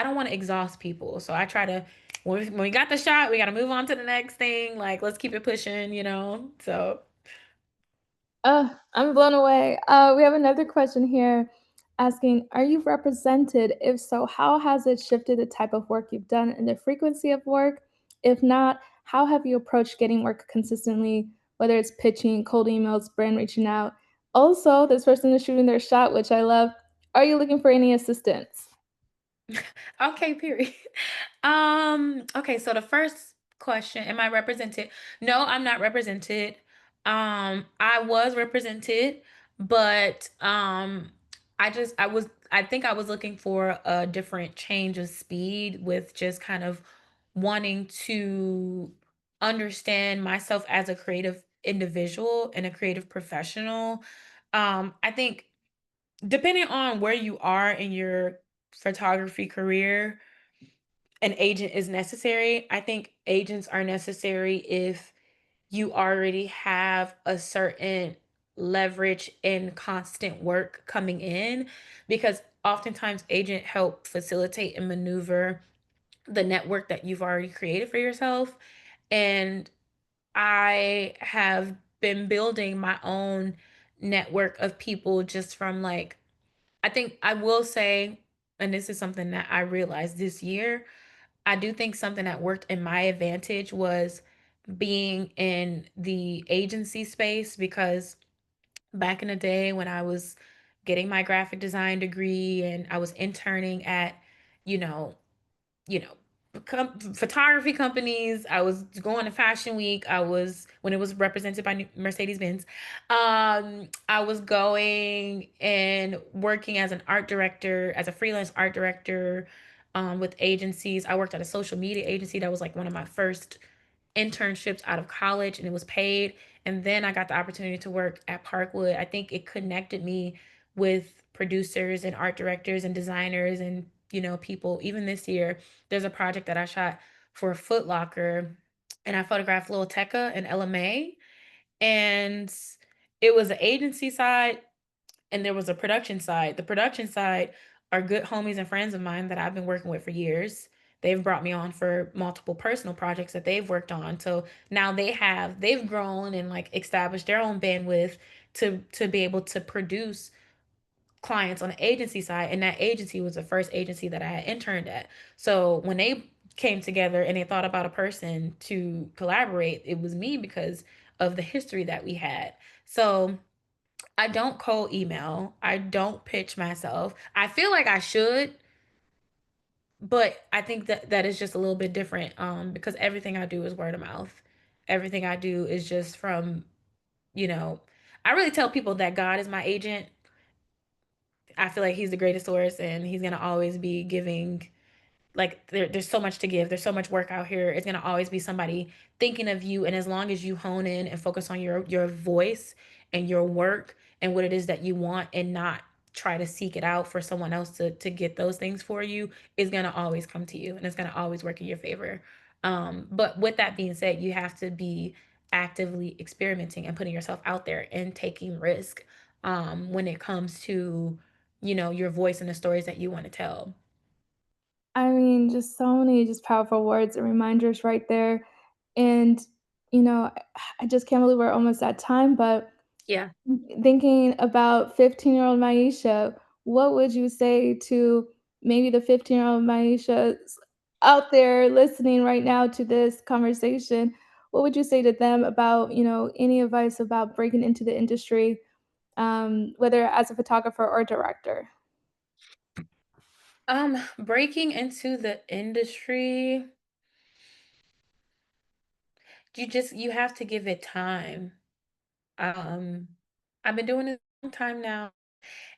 don't want to exhaust people. So I try to, when we got the shot, we got to move on to the next thing. Like, let's keep it pushing, you know? So, I'm blown away. We have another question here asking, are you represented? If so, how has it shifted the type of work you've done and the frequency of work? If not, how have you approached getting work consistently, whether it's pitching, cold emails, brand reaching out? Also, this person is shooting their shot, which I love. Are you looking for any assistance? okay, period. Okay, so the first question, am I represented? No, I'm not represented. I was represented, but I think I was looking for a different change of speed with just kind of wanting to understand myself as a creative individual and a creative professional. I think depending on where you are in your photography career, an agent is necessary. I think agents are necessary if you already have a certain leverage and constant work coming in, because oftentimes agent help facilitate and maneuver the network that you've already created for yourself. And I have been building my own network of people just from like, I think I will say, and this is something that I realized this year, I do think something that worked in my advantage was being in the agency space, because back in the day when I was getting my graphic design degree and I was interning at, you know, you know, photography companies. I was going to Fashion Week. I was when it was represented by Mercedes Benz. I was going and working as an art director, as a freelance art director, with agencies. I worked at a social media agency that was like one of my first internships out of college, and it was paid. And then I got the opportunity to work at Parkwood. I think it connected me with producers and art directors and designers and, people. Even this year, there's a project that I shot for Foot Locker, and I photographed Lil Tecca and LMA. And it was the agency side and there was a production side. The production side are good homies and friends of mine that I've been working with for years. They've brought me on for multiple personal projects that they've worked on. So now they've grown and like established their own bandwidth to be able to produce clients on the agency side. And that agency was the first agency that I had interned at. So when they came together and they thought about a person to collaborate, it was me because of the history that we had. So I don't cold email. I don't pitch myself. I feel like I should, but I think that that is just a little bit different, because everything I do is word of mouth. Everything I do is just from, you know, I really tell people that God is my agent. I feel like he's the greatest source and he's going to always be giving, like there's so much to give, there's so much work out here. It's going to always be somebody thinking of you, and as long as you hone in and focus on your voice and your work and what it is that you want, and not try to seek it out for someone else to get those things for you, is going to always come to you and it's going to always work in your favor. But with that being said, you have to be actively experimenting and putting yourself out there and taking risk, when it comes to, your voice and the stories that you want to tell. I mean, just so many just powerful words and reminders right there. And, I just can't believe we're almost at time, but Yeah. thinking about 15-year-old Myesha, what would you say to maybe the 15-year-old Myesha out there listening right now to this conversation? What would you say to them about, any advice about breaking into the industry, whether as a photographer or director? Breaking into the industry, you have to give it time. Um, I've been doing it a long time now,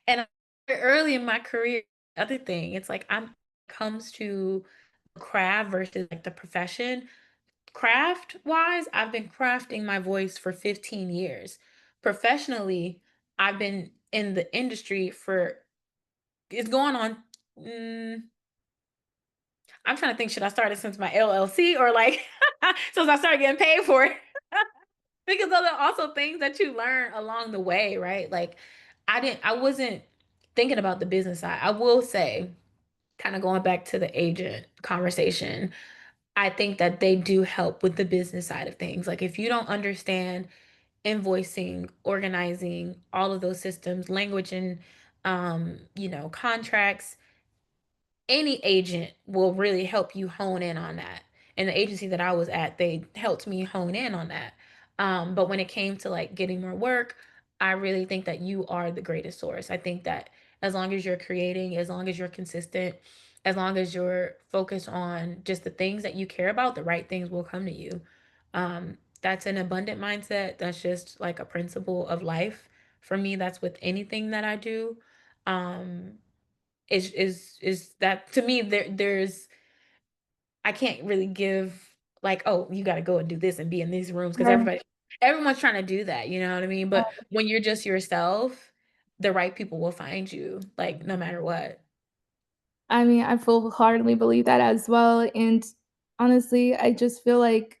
and early in my career. Other thing, it's like I'm comes to craft versus like the profession. Craft wise, I've been crafting my voice for 15 years. Professionally, I've been in the industry for it's going on. mm, I'm trying to think, should I start it since my LLC or like since I started getting paid for it? Because those are also things that you learn along the way, right? Like I wasn't thinking about the business side. I will say, kind of going back to the agent conversation, I think that they do help with the business side of things. Like if you don't understand invoicing, organizing, all of those systems, language and contracts, any agent will really help you hone in on that. And the agency that I was at, they helped me hone in on that. But when it came to like getting more work, I really think that you are the greatest source. I think that as long as you're creating, as long as you're consistent, as long as you're focused on just the things that you care about, the right things will come to you. That's an abundant mindset. That's just like a principle of life. For me, that's with anything that I do. Um, is that to me there's I can't really give like, oh, you got to go and do this and be in these rooms because Right. everyone's trying to do that, you know what I mean? But when you're just yourself, the right people will find you, like no matter what. I mean, I full-heartedly believe that as well, and honestly, I just feel like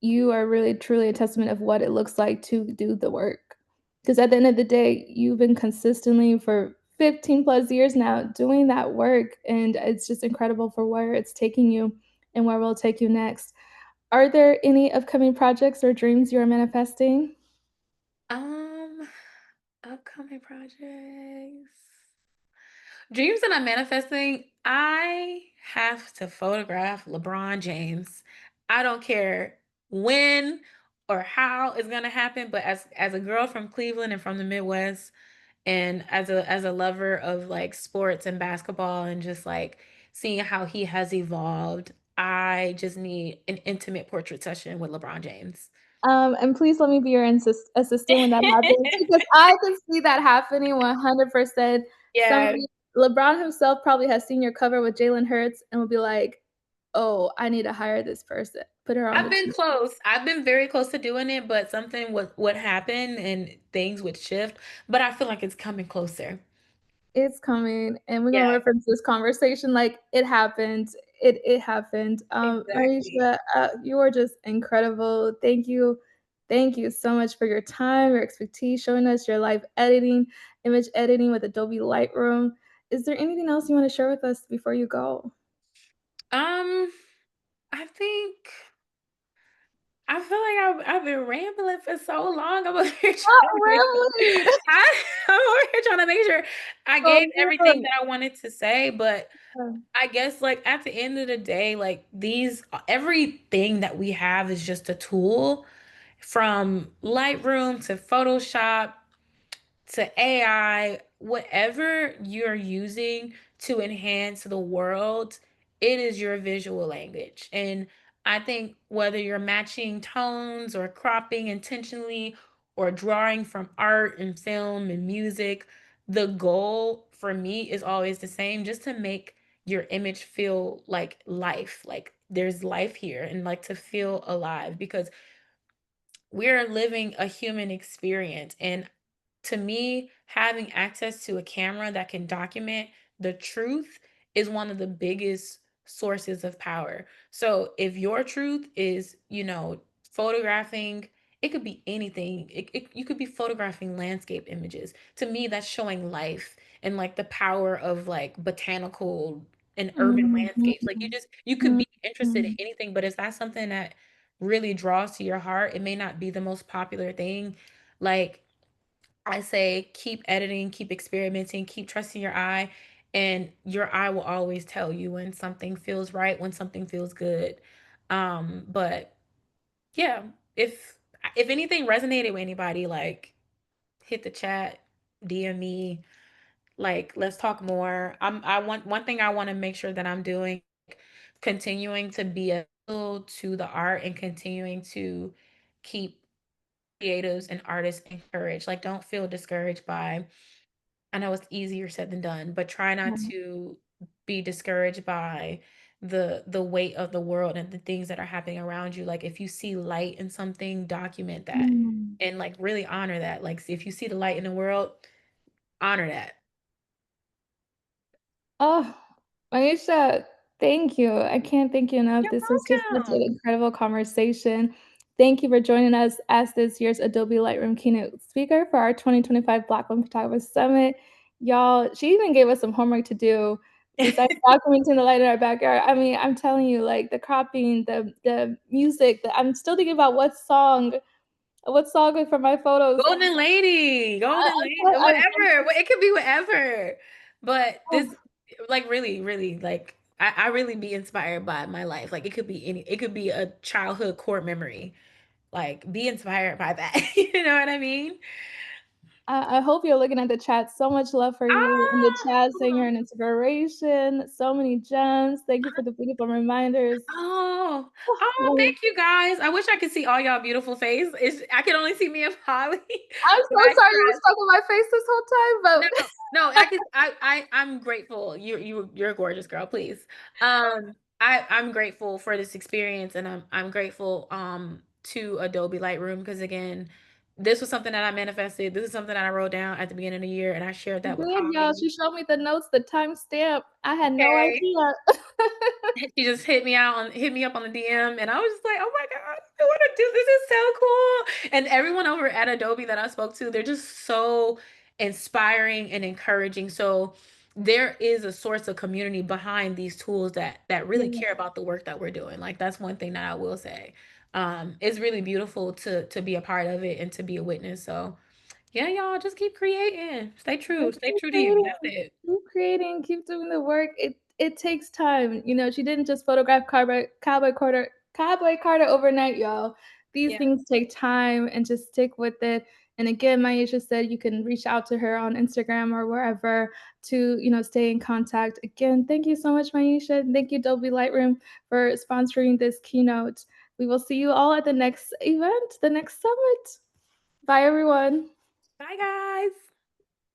you are really truly a testament of what it looks like to do the work. Because at the end of the day, you've been consistently for 15 plus years now doing that work, and it's just incredible for where it's taking you and where will take you next. Are there any upcoming projects or dreams you are manifesting? Um, upcoming projects. Dreams that I'm manifesting, I have to photograph LeBron James. I don't care when or how it's gonna happen, but as a girl from Cleveland and from the Midwest, and as a lover of like sports and basketball and just like seeing how he has evolved, I just need an intimate portrait session with LeBron James. And please let me be your assistant when that happens because I can see that happening 100%. Yeah. Somebody LeBron himself probably has seen your cover with Jalen Hurts and will be like, "Oh, I need to hire this person. Put her on I've the been team." close. I've been very close to doing it, but something would happen and things would shift, but I feel like it's coming closer. It's coming, and we're gonna Yeah, reference this conversation like it happened. It happened. exactly. Myesha, you are just incredible. Thank you so much for your time, your expertise, showing us your live editing, image editing with Adobe Lightroom. Is there anything else you wanna share with us before you go? Um, I think I feel like I've been rambling for so long. I'm over here Stop trying to make sure rambling. I'm over here trying to make sure I Oh, gave everything no. that I wanted to say, but I guess like at the end of the day, like these everything that we have is just a tool from Lightroom to Photoshop to AI, whatever you're using to enhance the world, it is your visual language. And I think whether you're matching tones or cropping intentionally or drawing from art and film and music, the goal for me is always the same, just to make your image feel like life, like there's life here and like to feel alive because we're living a human experience. And to me, having access to a camera that can document the truth is one of the biggest sources of power. So if your truth is, photographing, it could be anything. You could be photographing landscape images. To me, that's showing life and like the power of like botanical and urban landscapes. Like Mhm. you could be interested in Mhm. anything, but is that something that really draws to your heart? It may not be the most popular thing. Like I say keep editing, keep experimenting, keep trusting your eye, and your eye will always tell you when something feels right, when something feels good. But yeah, if anything resonated with anybody, like hit the chat, DM me, like let's talk more. I want one thing I want to make sure that I'm doing, continuing to be a to the art and continuing to keep creatives and artists encouraged. Like don't feel discouraged by I know it's easier said than done, but try not to be discouraged by the weight of the world and the things that are happening around you. Like if you see light in something, document that Mm. and like really honor that. Like if you see the light in the world, honor that. Oh, Myesha, thank you. I can't thank you enough. You're This was just such an welcome. incredible conversation. Thank you for joining us as this year's Adobe Lightroom keynote speaker for our 2025 Black Women Photographers Summit. Y'all, she even gave us some homework to do besides documenting the light in our backyard. I mean, I'm telling you, like the cropping, the music, I'm still thinking about what song for my photos. Golden Lady, whatever. It could be whatever. But this, I'm like, really, really, like, I really be inspired by my life. Like, it could be a childhood core memory. Like, be inspired by that. You know what I mean? I hope you're looking at the chat. So much love for you in the Ah, chat, saying you're an inspiration. So many gems. Thank you for the beautiful reminders. oh, Well, thank you guys. I wish I could see all y'all beautiful face. I can only see me and Holly. I'm But so I sorry you were stress. stuck with my face this whole No, time, but no, I'm grateful. You're a gorgeous girl, please. I'm grateful for this experience and I'm grateful to Adobe Lightroom because again, this was something that I manifested. This is something that I wrote down at the beginning of the year and I shared you that with did, y'all. Holly. She showed me the notes, the timestamp. I had no Okay. idea. She just hit me up on the DM and I was just like, "Oh my God, I want to do this. Is so cool." And everyone over at Adobe that I spoke to, they're just so inspiring and encouraging. So there is a source of community behind these tools that really Yeah, care about the work that we're doing. Like that's one thing that I will say. It's really beautiful to be a part of it and to be a witness. So yeah, y'all just keep creating. just Stay keep true to you. creating, That's it. keep creating, keep doing the work. It takes time. You know, she didn't just photograph Cowboy Carter overnight, y'all. These Yeah. things take time and just stick with it. And again, Myesha said you can reach out to her on Instagram or wherever to, stay in contact. Again, thank you so much, Myesha. Thank you, Dolby Lightroom, for sponsoring this keynote. We will see you all at the next event, the next summit. Bye, everyone. Bye guys.